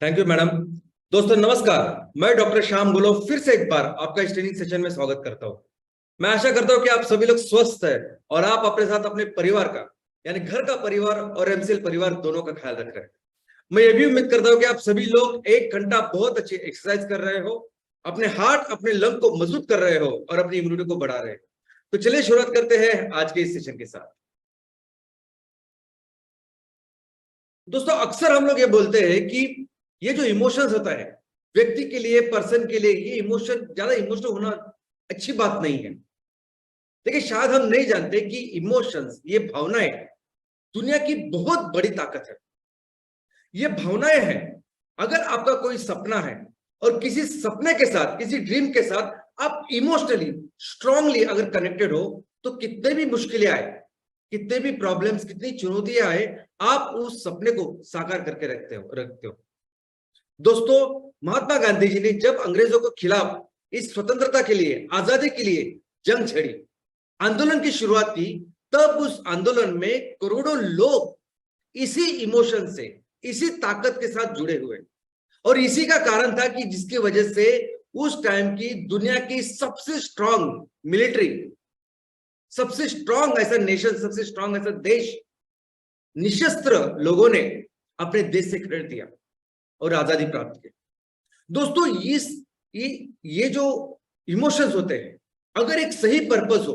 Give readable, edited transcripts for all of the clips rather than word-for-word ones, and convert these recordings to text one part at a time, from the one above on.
Thank you madam. दोस्तों नमस्कार। मैं डॉक्टर श्याम गुलो फिर से एक बार आपका इस ट्रेनिंग सेशन में स्वागत करता हूं। मैं आशा करता हूं कि आप सभी लोग स्वस्थ हैं और आप अपने साथ अपने परिवार का यानी घर का परिवार और एमसीएल परिवार दोनों का ख्याल रख रहे हैं। मैं ये भी उम्मीद करता हूं कि आप सभी लोग 1 घंटा बहुत अच्छी एक्सरसाइज कर रहे हो, अपने हार्ट अपने लंग को मजबूत कर रहे हो और अपनी इम्यूनिटी को बढ़ा रहे हो। तो चलिए शुरुआत करते हैं आज के इस सेशन के साथ। दोस्तों अक्सर हम लोग ये बोलते हैं कि ये जो इमोशंस होता है व्यक्ति के लिए, पर्सन के लिए, ये इमोशन ज्यादा इमोशनल होना अच्छी बात नहीं है। देखिए शायद हम नहीं जानते कि इमोशंस, ये भावनाएं दुनिया की बहुत बड़ी ताकत है। ये भावनाएं हैं। अगर आपका कोई सपना है और किसी सपने के साथ, किसी ड्रीम के साथ आप इमोशनली स्ट्रांगली अगर कनेक्टेड हो, तो कितने भी मुश्किलें आए, कितने भी प्रॉब्लम्स, कितनी चुनौतियां आए, आप उस सपने को साकार करके रखते हो। दोस्तों महात्मा गांधी जी ने जब अंग्रेजों के खिलाफ इस स्वतंत्रता के लिए, आजादी के लिए जंग छेड़ी, आंदोलन की शुरुआत की, तब उस आंदोलन में करोड़ों लोग इसी इमोशन से, इसी ताकत के साथ जुड़े हुए। और इसी का कारण था कि जिसकी वजह से उस टाइम की दुनिया की सबसे स्ट्रांग मिलिट्री, सबसे स्ट्रांग ऐसा नेशन, सबसे स्ट्रांग ऐसा देश, निशस्त्र लोगों ने अपने देश से खरीद दिया और आजादी प्राप्त की। दोस्तों ये जो इमोशंस होते हैं, अगर एक सही पर्पस हो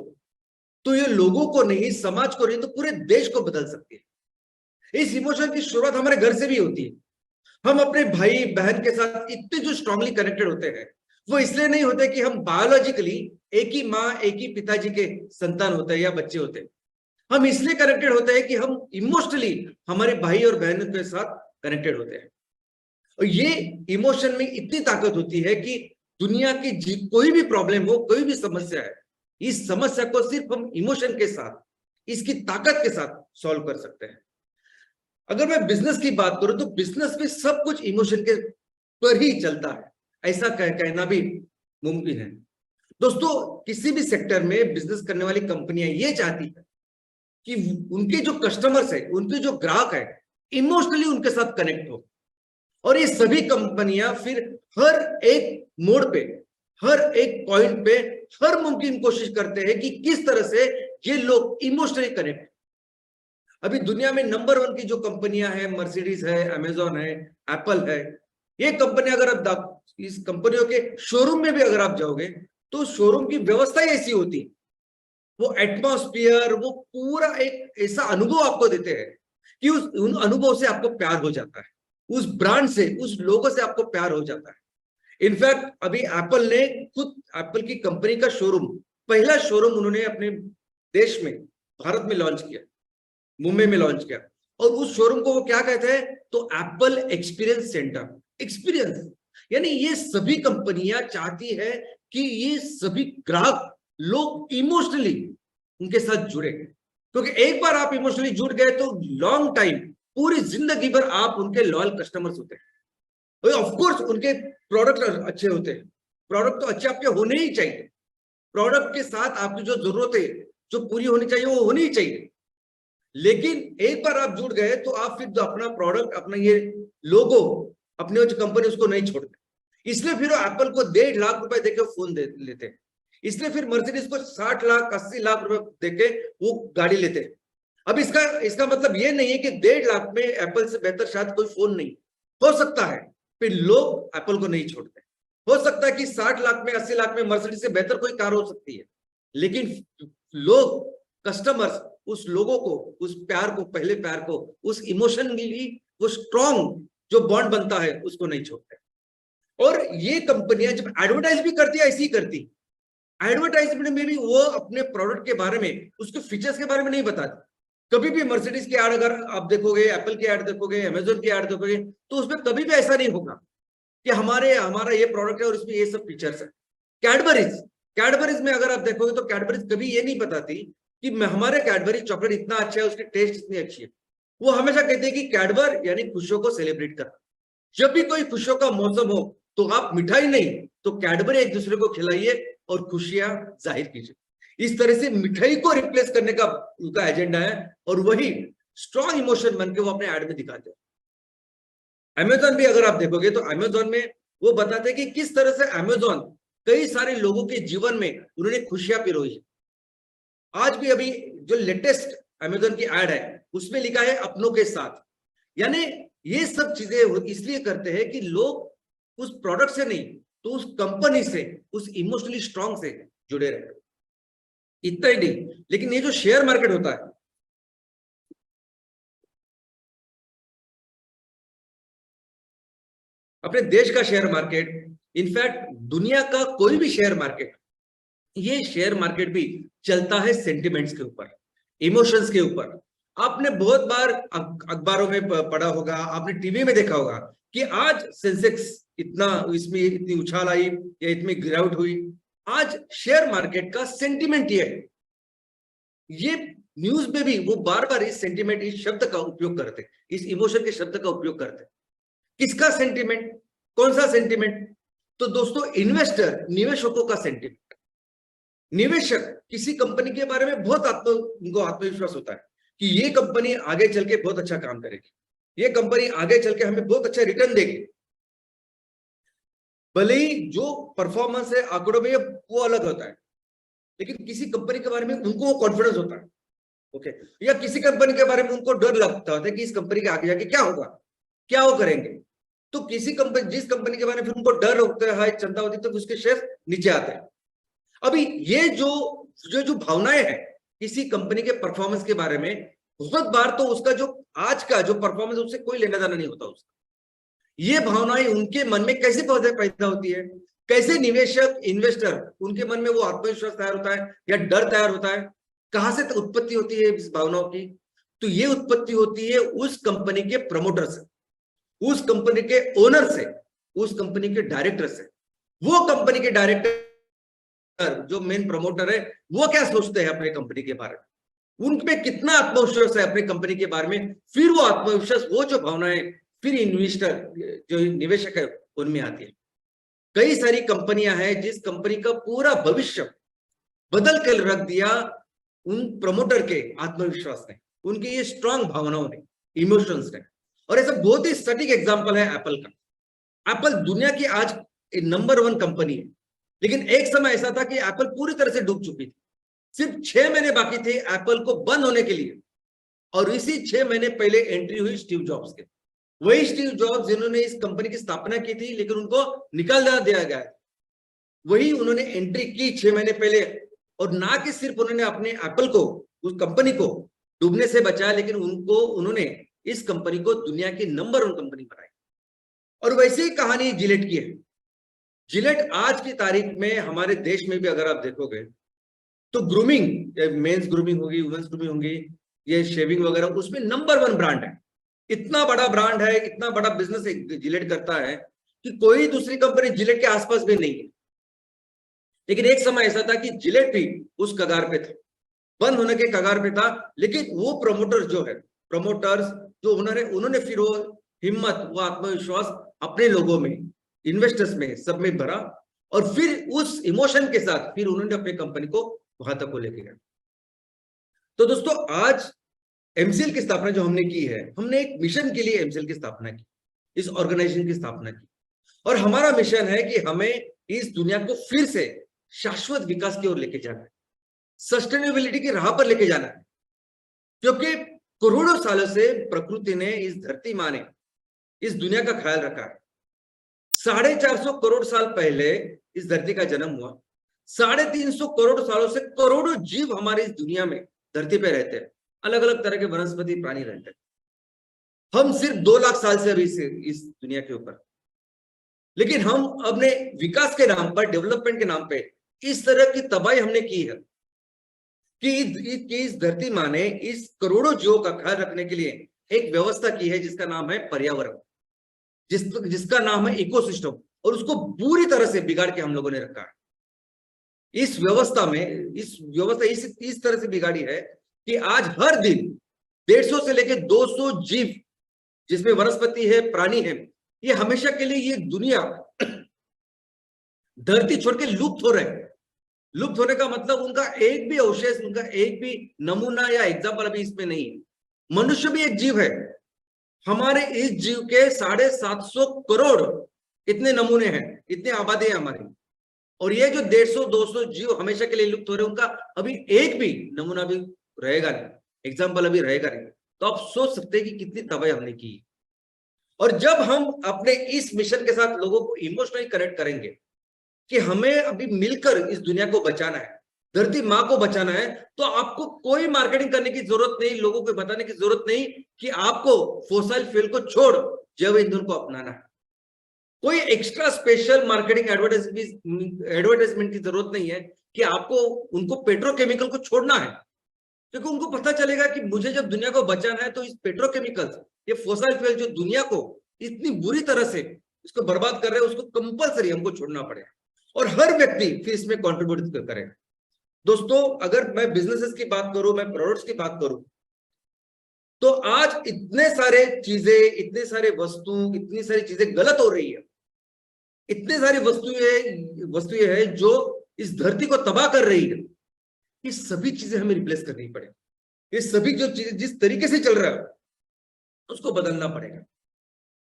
तो ये लोगों को नहीं, समाज को नहीं, तो पूरे देश को बदल सकती है। इस इमोशन की शुरुआत हमारे घर से भी होती है। हम अपने भाई बहन के साथ इतने जो स्ट्रांगली कनेक्टेड होते हैं, वो इसलिए नहीं होते कि हम बायोलॉजिकली एक ही माँ, एक ही पिताजी के संतान होते हैं या बच्चे होते हैं। हम इसलिए कनेक्टेड होते हैं कि हम इमोशनली हमारे भाई और बहन के साथ कनेक्टेड होते हैं। और ये इमोशन में इतनी ताकत होती है कि दुनिया की कोई भी प्रॉब्लम हो, कोई भी समस्या है, इस समस्या को सिर्फ हम इमोशन के साथ, इसकी ताकत के साथ सॉल्व कर सकते हैं। अगर मैं बिजनेस की बात करूं तो बिजनेस में सब कुछ इमोशन के पर ही चलता है, ऐसा कहना भी मुमकिन है। दोस्तों किसी भी सेक्टर में बिजनेस करने वाली कंपनियां ये चाहती है कि उनके जो कस्टमर्स है, उनके जो ग्राहक है, इमोशनली उनके साथ कनेक्ट हो। और ये सभी कंपनियां फिर हर एक मोड़ पे, हर एक पॉइंट पे हर मुमकिन कोशिश करते हैं कि किस तरह से ये लोग इमोशनली कनेक्ट। अभी दुनिया में नंबर 1 की जो कंपनियां हैं, मर्सिडीज है, अमेजॉन है, एप्पल है, ये कंपनी, अगर आप इस कंपनियों के शोरूम में भी अगर आप जाओगे तो शोरूम की व्यवस्था ही ऐसी होती, वो एटमॉस्फियर, वो पूरा एक ऐसा अनुभव आपको देते हैं कि उन अनुभव से आपको प्यार हो जाता है, उस ब्रांड से, उस लोगों से आपको प्यार हो जाता है। इनफैक्ट अभी एप्पल ने खुद, एप्पल की कंपनी का शोरूम, पहला शोरूम उन्होंने अपने देश में, भारत में लॉन्च किया, मुंबई में लॉन्च किया। और उस शोरूम को वो क्या कहते हैं, तो एप्पल एक्सपीरियंस सेंटर। एक्सपीरियंस यानी ये सभी कंपनियां चाहती है कि ये सभी ग्राहक लोग इमोशनली उनके साथ जुड़े, क्योंकि एक बार आप इमोशनली जुड़ गए तो लॉन्ग टाइम, पूरी जिंदगी भर आप उनके लॉयल कस्टमर्स होते हैं। ऑफ कोर्स उनके प्रोडक्ट अच्छे होते हैं, प्रोडक्ट तो अच्छे आपके होने ही चाहिए, प्रोडक्ट के साथ आपकी जो जरूरत है, जो पूरी होनी चाहिए, वो होनी ही चाहिए। लेकिन एक बार आप जुड़ गए तो आप फिर अपना प्रोडक्ट, अपना ये लोगो, अपने जो कंपनी, उसको नहीं छोड़ते। इसलिए फिर एप्पल को 1.5 लाख रुपए देकर फोन दे लेते हैं। इसलिए फिर मर्सिडीज को 60 लाख 80 लाख रुपए देके वो गाड़ी लेते हैं। अब इसका मतलब ये नहीं है कि 1.5 लाख में एप्पल से बेहतर शायद कोई फोन नहीं हो सकता है, फिर लोग एप्पल को नहीं छोड़ते। हो सकता है कि 60 लाख में, 80 लाख में मर्सिडीज से बेहतर कोई कार हो सकती है, लेकिन लोग, कस्टमर्स, उस लोगों को, उस प्यार को, पहले प्यार को, उस इमोशनली वो स्ट्रॉन्ग जो बॉन्ड बनता है, उसको नहीं छोड़ते। और ये कंपनियां जब एडवर्टाइज भी करती है, ऐसी करती, एडवर्टाइजमेंट में भी वो अपने प्रोडक्ट के बारे में, उसके फीचर्स के बारे में नहीं बताती। कभी भी मर्सिडीज की एड अगर आप देखोगे, एप्पल की एड देखोगे, अमेजोन की एड देखोगे, तो उसमें कभी भी ऐसा नहीं होगा कि हमारा ये प्रोडक्ट है और इसमें ये सब फीचर्स है। कैडबरीज में अगर आप देखोगे तो कैडबरीज कभी ये नहीं बताती कि हमारे कैडबरी चॉकलेट इतना अच्छा है, उसकी टेस्ट इतनी अच्छी है। वो हमेशा कहते हैं कि कैडबर यानी खुशियों को सेलिब्रेट करना। जब भी कोई खुशियों का मौसम हो तो आप मिठाई नहीं तो कैडबरी एक दूसरे को खिलाइए और खुशियां जाहिर कीजिए। इस तरह से मिठाई को रिप्लेस करने का उनका एजेंडा है और वही स्ट्रॉन्ग इमोशन बन के वो अपने एड में दिखाते हैं। अमेजॉन भी अगर आप देखोगे तो अमेजॉन में वो बताते हैं कि किस तरह से अमेजॉन कई सारे लोगों के जीवन में उन्होंने खुशियां पिरोई। आज भी अभी जो लेटेस्ट अमेजॉन की एड है उसमें लिखा है अपनों के साथ। यानी ये सब चीजें इसलिए करते हैं कि लोग उस प्रोडक्ट से नहीं तो उस कंपनी से, उस इमोशनली स्ट्रांग से जुड़े रहे। इतना ही नहीं, लेकिन ये जो शेयर मार्केट होता है, अपने देश का शेयर मार्केट, इनफैक्ट दुनिया का कोई भी शेयर मार्केट, ये शेयर मार्केट भी चलता है सेंटिमेंट्स के ऊपर, इमोशंस के ऊपर। आपने बहुत बार अखबारों में पढ़ा होगा, आपने टीवी में देखा होगा कि आज सेंसेक्स इतना, इसमें इतनी उछाल आई या इतनी गिरावट हुई। आज शेयर मार्केट का सेंटिमेंट ये है। ये न्यूज में भी वो बार बार इस सेंटिमेंट, इस शब्द का उपयोग करते, इस इमोशन के शब्द का उपयोग करते। किसका सेंटिमेंट? कौन सा सेंटिमेंट? तो दोस्तों, इन्वेस्टर, निवेशकों का सेंटिमेंट। निवेशक किसी कंपनी के बारे में बहुत उनको आत्मविश्वास होता है कि ये कंपनी आगे चल के बहुत अच्छा काम करेगी, ये कंपनी आगे चल के हमें बहुत अच्छा रिटर्न देगी। भले ही जो परफॉर्मेंस है आंकड़ों में वो अलग होता है, लेकिन किसी कंपनी के बारे में उनको वो कॉन्फिडेंस होता है। ओके, या किसी कंपनी के बारे में उनको डर लगता होता है कि इस कंपनी के आगे जाके क्या होगा, क्या वो करेंगे। तो किसी कंपनी, जिस कंपनी के बारे में उनको डर होता है, चिंता होती है, तो उसके शेयर नीचे आते हैं। अभी ये जो भावनाएं हैं किसी कंपनी के परफॉर्मेंस के बारे में, बहुत बार तो उसका जो आज का जो परफॉर्मेंस उससे कोई लेना देना नहीं होता उसका। ये भावनाएं उनके मन में कैसे पैदा होती है, कैसे निवेशक, इन्वेस्टर, उनके मन में वो आत्मविश्वास तैयार होता है या डर तैयार होता है, कहां से उत्पत्ति होती है इस भावनाओं की? तो ये उत्पत्ति होती है उस कंपनी के प्रमोटर से, उस कंपनी के ओनर से, उस कंपनी के डायरेक्टर से। वो कंपनी के डायरेक्टर, जो मेन प्रमोटर है, वो क्या सोचते हैं अपने कंपनी के बारे में, उनमें कितना आत्मविश्वास है अपने कंपनी के बारे में। फिर वो आत्मविश्वास, वो जो भावनाएं फिर इन्वेस्टर, जो निवेशक है, उनमें आती है। कई सारी कंपनियां हैं जिस कंपनी का पूरा भविष्य बदल कर रख दिया उन प्रमोटर के आत्मविश्वास ने, उनकी ये स्ट्रांग भावनाओं ने, इमोशंस ने। और ऐसा बहुत ही सटीक एग्जांपल है एप्पल का। एप्पल दुनिया की आज नंबर 1 कंपनी है, लेकिन एक समय ऐसा था कि एप्पल पूरी तरह से डूब चुकी थी। सिर्फ 6 महीने बाकी थे एप्पल को बंद होने के लिए, और इसी 6 महीने पहले एंट्री हुई स्टीव जॉब्स के। वही स्टीव जॉब्स जिन्होंने इस कंपनी की स्थापना की थी, लेकिन उनको निकाल दिया गया। वही उन्होंने एंट्री की 6 महीने पहले, और ना कि सिर्फ उन्होंने अपने एप्पल को, उस कंपनी को डूबने से बचाया, लेकिन उन्होंने इस कंपनी को दुनिया की नंबर 1 कंपनी बनाई। और वैसे ही कहानी जिलेट की है। जिलेट आज की तारीख में हमारे देश में भी अगर आप देखोगे तो ग्रूमिंग, मेंस ग्रूमिंग होगी, वुमेन्स ग्रूमिंग होगी, ये शेविंग वगैरह, उसमें नंबर 1 ब्रांड है। इतना बड़ा ब्रांड है, इतना बड़ा बिजनेस जिलेट करता है कि कोई दूसरी कंपनी जिलेट के आसपास भी नहीं है। लेकिन एक समय ऐसा था कि जिलेट भी उस कगार पे था, बंद होने के कगार पे था। लेकिन वो प्रमोटर्स जो ओनर है, उन्होंने फिर वो हिम्मत, वो आत्मविश्वास अपने लोगों में, इन्वेस्टर्स में, सब में भरा, और फिर उस इमोशन के साथ फिर उन्होंने अपनी कंपनी को वहां तक को लेके गया। तो दोस्तों, आज एमसीएल की स्थापना जो हमने की है, हमने एक मिशन के लिए एमसीएल की स्थापना की, इस ऑर्गेनाइजेशन की स्थापना की। और हमारा मिशन है कि हमें इस दुनिया को फिर से शाश्वत विकास की ओर लेके जाना है, सस्टेनेबिलिटी की राह पर लेके जाना है। क्योंकि करोड़ों सालों से प्रकृति ने, इस धरती माँ ने इस दुनिया का ख्याल रखा है। 450 करोड़ साल पहले इस धरती का जन्म हुआ। 350 करोड़ सालों से करोड़ों जीव हमारे इस दुनिया में, धरती पे रहते हैं। अलग अलग तरह के वनस्पति, प्राणी रहते हैं। हम सिर्फ 2 लाख साल से अभी इस दुनिया के ऊपर, लेकिन हम अपने विकास के नाम पर, डेवलपमेंट के नाम पे इस तरह की तबाही हमने की है कि इस धरती माँ ने इस करोड़ों जीवों का ख्याल रखने के लिए एक व्यवस्था की है जिसका नाम है पर्यावरण, जिसका नाम है इकोसिस्टम, और उसको पूरी तरह से बिगाड़ के हम लोगों ने रखा है। इस व्यवस्था इस तरह से बिगाड़ी है कि आज हर दिन 150 से लेकर 200 जीव, जिसमें वनस्पति है, प्राणी है, ये हमेशा के लिए ये दुनिया धरती छोड़ के लुप्त हो रहे हैं। लुप्त होने का मतलब उनका एक भी अवशेष, उनका एक भी नमूना या एग्जाम्पल अभी इसमें नहीं है। मनुष्य भी एक जीव है, हमारे इस जीव के 750 करोड़ इतने नमूने हैं, इतनी आबादी है हमारी, और ये जो 150-200 जीव हमेशा के लिए लुप्त हो रहे हैं, उनका अभी एक भी नमूना भी रहेगा नहीं, एग्जाम्पल अभी रहेगा नहीं। तो आप सोच सकते हैं कि कितनी तबाही हमने की। और जब हम अपने इस मिशन के साथ लोगों को इमोशनली कनेक्ट करेंगे कि हमें अभी मिलकर इस दुनिया को बचाना है, धरती माँ को बचाना है, तो आपको कोई मार्केटिंग करने की जरूरत नहीं, लोगों को बताने की जरूरत नहीं कि आपको फॉसिल फ्यूल को छोड़ जैव ईंधन को अपनाना है। कोई एक्स्ट्रा स्पेशल मार्केटिंग एडवर्टाइजमेंट की जरूरत नहीं है कि आपको उनको पेट्रोकेमिकल को छोड़ना है, क्योंकि उनको पता चलेगा कि मुझे जब दुनिया को बचाना है तो इस पेट्रोकेमिकल्स, ये फॉसिल फ्यूल जो दुनिया को इतनी बुरी तरह से इसको बर्बाद कर रहे हैं, उसको कंपलसरी हमको छोड़ना पड़ेगा, और हर व्यक्ति फिर इसमें कॉन्ट्रीब्यूट करेगा। दोस्तों, अगर मैं बिजनेसेस की बात करूं, मैं प्रोडक्ट्स की बात करूं, तो आज इतने सारे चीजें, इतने सारे वस्तु, इतनी सारी चीजें गलत हो रही है, इतने सारी वस्तुएं हैं जो इस धरती को तबाह कर रही है। ये सभी चीजें हमें रिप्लेस करनी पड़ेगी। ये सभी जो चीजें जिस तरीके से चल रहा है उसको बदलना पड़ेगा।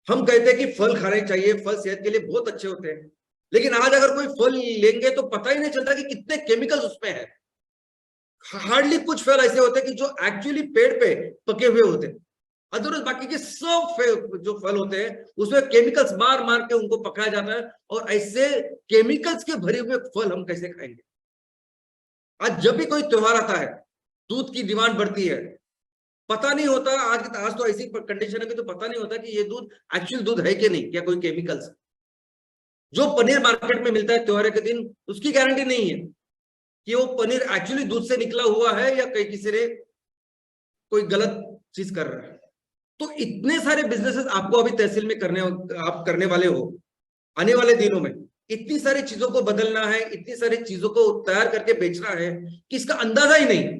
हम कहते हैं कि फल खाने चाहिए, फल सेहत के लिए बहुत अच्छे होते हैं, लेकिन आज अगर कोई फल लेंगे तो पता ही नहीं चलता कि कितने केमिकल्स उसमें है। हार्डली कुछ फल ऐसे होते हैं कि जो एक्चुअली पेड़ पे पके हुए होते हैं, अदरवाइज बाकी के सब जो फल होते हैं उसमें केमिकल्स मार मार के उनको पकाया जाता है, और ऐसे केमिकल्स के भरे हुए फल हम कैसे खाएंगे। आज जब भी कोई त्योहार आता है, दूध की डिमांड बढ़ती है, पता नहीं होता, आज तो ऐसी कंडीशन है कि तो पता नहीं होता कि ये दूध एक्चुअल दूध है कि नहीं, क्या कोई केमिकल्स। जो पनीर मार्केट में मिलता है त्योहार के दिन, उसकी गारंटी नहीं है कि वो पनीर एक्चुअली दूध से निकला हुआ है या कहीं किसी ने कोई गलत चीज कर रहा है। तो इतने सारे बिजनेसेस आपको अभी तहसील में आप करने वाले हो आने वाले दिनों में। इतनी सारी चीजों को बदलना है, इतनी सारी चीजों को तैयार करके बेचना है कि इसका अंदाजा ही नहीं।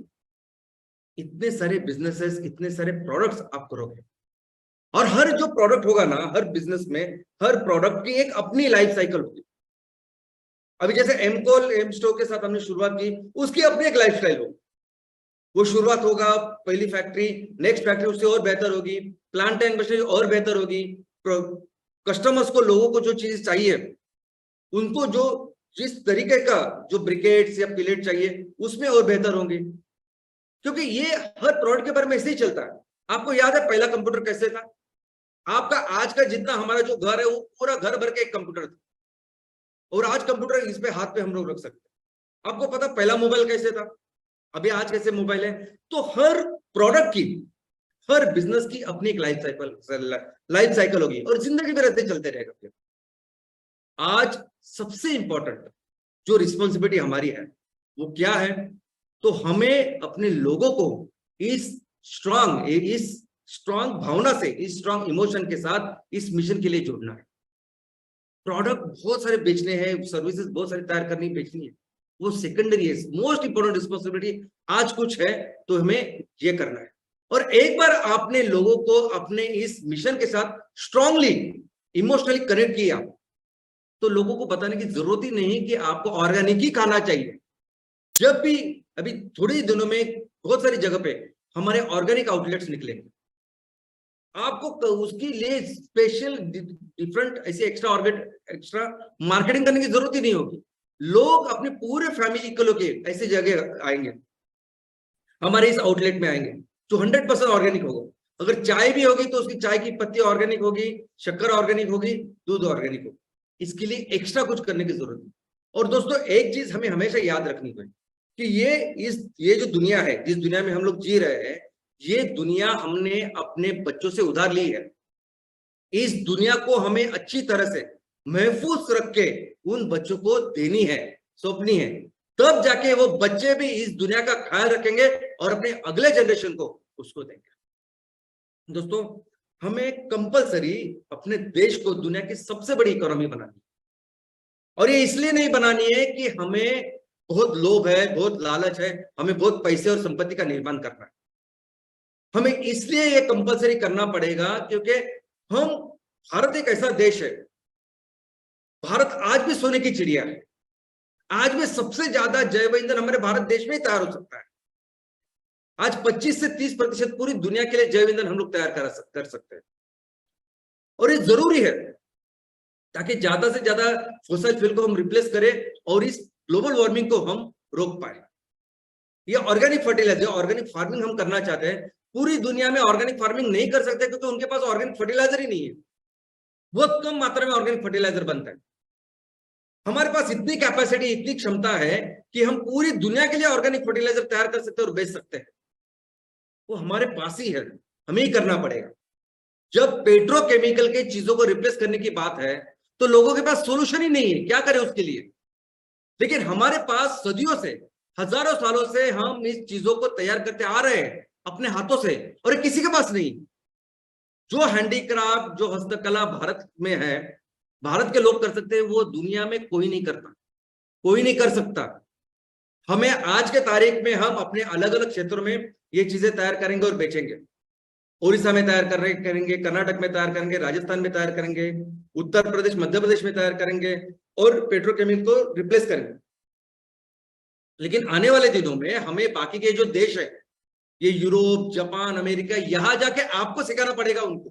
इतने सारे बिजनेसेस, इतने सारे प्रोडक्ट्स आप करोगे, और हर जो प्रोडक्ट होगा ना, हर बिजनेस में हर प्रोडक्ट की एक अपनी लाइफ साइकिल होगी। अभी जैसे एमकोल एमस्टो के साथ हमने शुरुआत की, उसकी अपनी एक लाइफ स्टाइल होगी। वो शुरुआत होगा पहली फैक्ट्री, नेक्स्ट फैक्ट्री उससे और बेहतर होगी, प्लांट एंड मशीनरी और बेहतर होगी, कस्टमर्स को, लोगों को जो चीज चाहिए, उनको जो जिस तरीके का जो ब्रिकेट्स या पिलेट चाहिए उसमें और बेहतर होंगे, क्योंकि ये हर प्रोडक्ट के बारे में ऐसे ही चलता है। आपको याद है पहला कंप्यूटर कैसे था? आपका आज का जितना हमारा जो घर है वो पूरा घर भर के एक कंप्यूटर था, और आज कंप्यूटर इस पे हाथ पे हम लोग रख सकते हैं। आपको पता पहला मोबाइल कैसे था, अभी आज कैसे मोबाइल है? तो हर प्रोडक्ट की, हर बिजनेस की अपनी एक लाइफ साइकिल होगी, और जिंदगी में रहते चलते रहेगा। आज सबसे इंपॉर्टेंट जो रिस्पॉन्सिबिलिटी हमारी है वो क्या है? तो हमें अपने लोगों को इस स्ट्रांग भावना से, इस स्ट्रांग इमोशन के साथ इस मिशन के लिए जोड़ना है। प्रोडक्ट बहुत सारे बेचने हैं, सर्विसेज बहुत सारी तैयार करनी बेचनी है, वो सेकेंडरी है। मोस्ट इंपॉर्टेंट रिस्पॉन्सिबिलिटी आज कुछ है तो हमें ये करना है। और एक बार आपने लोगों को अपने इस मिशन के साथ स्ट्रांगली इमोशनली कनेक्ट किया, तो लोगों को बताने की जरूरत ही नहीं कि आपको ऑर्गेनिक ही खाना चाहिए। जब भी अभी थोड़े ही दिनों में बहुत सारी जगह पे हमारे ऑर्गेनिक आउटलेट्स निकलेंगे, आपको उसके लिए स्पेशल डिफरेंट ऐसे एक्स्ट्रा मार्केटिंग करने की जरूरत ही नहीं होगी। लोग अपने पूरे फैमिली को लेके ऐसे जगह आएंगे, हमारे इस आउटलेट में आएंगे जो 100% ऑर्गेनिक होगा। अगर चाय भी होगी तो उसकी चाय की पत्ती ऑर्गेनिक होगी, शक्कर ऑर्गेनिक होगी, दूध ऑर्गेनिक होगी। इसके लिए एक्स्ट्रा कुछ करने की जरूरत नहीं। और दोस्तों, एक चीज हमें हमेशा याद रखनी होगी कि ये जो दुनिया है, जिस दुनिया में हम लोग जी रहे हैं, ये दुनिया हमने अपने बच्चों से उधार ली है। इस दुनिया को हमें अच्छी तरह से महफूज रख के उन बच्चों को देनी है, सौंपनी है, तब जाके वो बच्चे भी इस दुनिया का ख्याल रखेंगे और अपने अगले जनरेशन को उसको देंगे। दोस्तों, हमें कंपलसरी अपने देश को दुनिया की सबसे बड़ी इकोनॉमी बनानी है, और ये इसलिए नहीं बनानी है कि हमें बहुत लोभ है, बहुत लालच है, हमें बहुत पैसे और संपत्ति का निर्माण करना है। हमें इसलिए ये कंपलसरी करना पड़ेगा क्योंकि हम, भारत एक ऐसा देश है, भारत आज भी सोने की चिड़िया है। आज में सबसे ज्यादा जैव ईंधन हमारे भारत देश में ही तैयार हो सकता है। आज 25 से 30% पूरी दुनिया के लिए जैव ईंधन हम लोग तैयार कर सकते हैं। और ये जरूरी है ताकि ज्यादा से ज्यादा फॉसिल फ्यूल को हम रिप्लेस करें और इस ग्लोबल वार्मिंग को हम रोक पाए। ये ऑर्गेनिक फर्टिलाइजर, ऑर्गेनिक फार्मिंग हम करना चाहते हैं। पूरी दुनिया में ऑर्गेनिक फार्मिंग नहीं कर सकते क्योंकि उनके पास ऑर्गेनिक फर्टिलाइजर ही नहीं है। बहुत कम मात्रा में ऑर्गेनिक फर्टिलाइजर बनता है। हमारे पास इतनी कैपेसिटी, इतनी क्षमता है कि हम पूरी दुनिया के लिए ऑर्गेनिक फर्टिलाइजर तैयार कर सकते हैं और बेच सकते हैं। वो हमारे पास ही है, हमें ही करना पड़ेगा। जब पेट्रोकेमिकल के चीजों को रिप्लेस करने की बात है तो लोगों के पास सोल्यूशन ही नहीं है, क्या करें उसके लिए। लेकिन हमारे पास सदियों से, हजारों सालों से हम इस चीजों को तैयार करते आ रहे हैं अपने हाथों से, और ये किसी के पास नहीं। जो हैंडीक्राफ्ट, जो हस्तकला भारत में है, भारत के लोग कर सकते हैं, वो दुनिया में कोई नहीं करता, कोई नहीं कर सकता। हमें आज के तारीख में हम अपने अलग अलग क्षेत्रों में ये चीजें तैयार करेंगे और बेचेंगे। उड़ीसा में तैयार करेंगे, कर्नाटक में तैयार करेंगे, राजस्थान में तैयार करेंगे, उत्तर प्रदेश, मध्य प्रदेश में तैयार करेंगे और पेट्रोकेमिकल को रिप्लेस करेंगे। लेकिन आने वाले दिनों में हमें बाकी के जो देश है, ये यूरोप, जापान, अमेरिका, यहां जाके आपको सिखाना पड़ेगा उनको।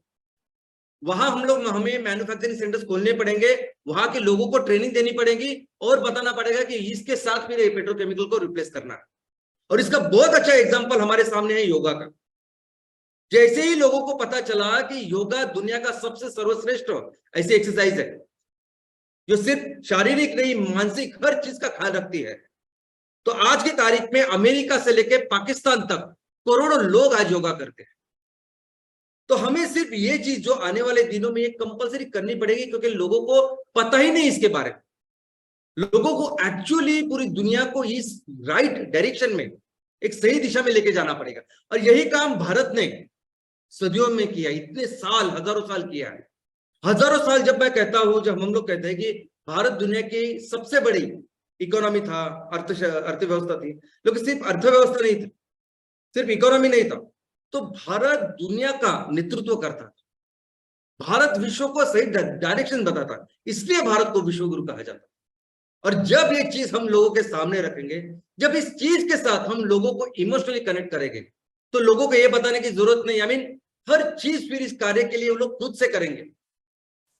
वहां हमें मैन्युफैक्चरिंग सेंटर्स खोलने पड़ेंगे, वहां के लोगों को ट्रेनिंग देनी पड़ेगी और बताना पड़ेगा कि इसके साथ फिर पेट्रोकेमिकल को रिप्लेस करना है। और इसका बहुत अच्छा एग्जांपल हमारे सामने है योगा का। जैसे ही लोगों को पता चला कि योगा दुनिया का सबसे सर्वश्रेष्ठ ऐसी एक्सरसाइज है जो सिर्फ शारीरिक नहीं, मानसिक हर चीज का ख्याल रखती है, तो आज की तारीख में अमेरिका से लेकर पाकिस्तान तक करोड़ों लोग आज योगा करते हैं। तो हमें सिर्फ ये चीज जो आने वाले दिनों में ये कंपलसरी करनी पड़ेगी, क्योंकि लोगों को पता ही नहीं इसके बारे में। लोगों को एक्चुअली पूरी दुनिया को इस राइट डायरेक्शन में, एक सही दिशा में लेके जाना पड़ेगा। और यही काम भारत ने सदियों में किया, इतने साल, हजारों साल किया है। हजारों साल जब मैं कहता हूं, जब हम लोग कहते हैं कि भारत दुनिया की सबसे बड़ी इकोनॉमी था, अर्थव्यवस्था थी, लेकिन सिर्फ अर्थव्यवस्था नहीं थी, सिर्फ इकोनॉमी नहीं था, तो भारत दुनिया का नेतृत्व करता था। भारत विश्व को सही डायरेक्शन बताता, इसलिए भारत को विश्व गुरु कहा जाता। और जब ये चीज हम लोगों के सामने रखेंगे, जब इस चीज के साथ हम लोगों को इमोशनली कनेक्ट करेंगे, तो लोगों को ये बताने की जरूरत नहीं। आई मीन हर चीज फिर इस कार्य के लिए वो लोग खुद से करेंगे।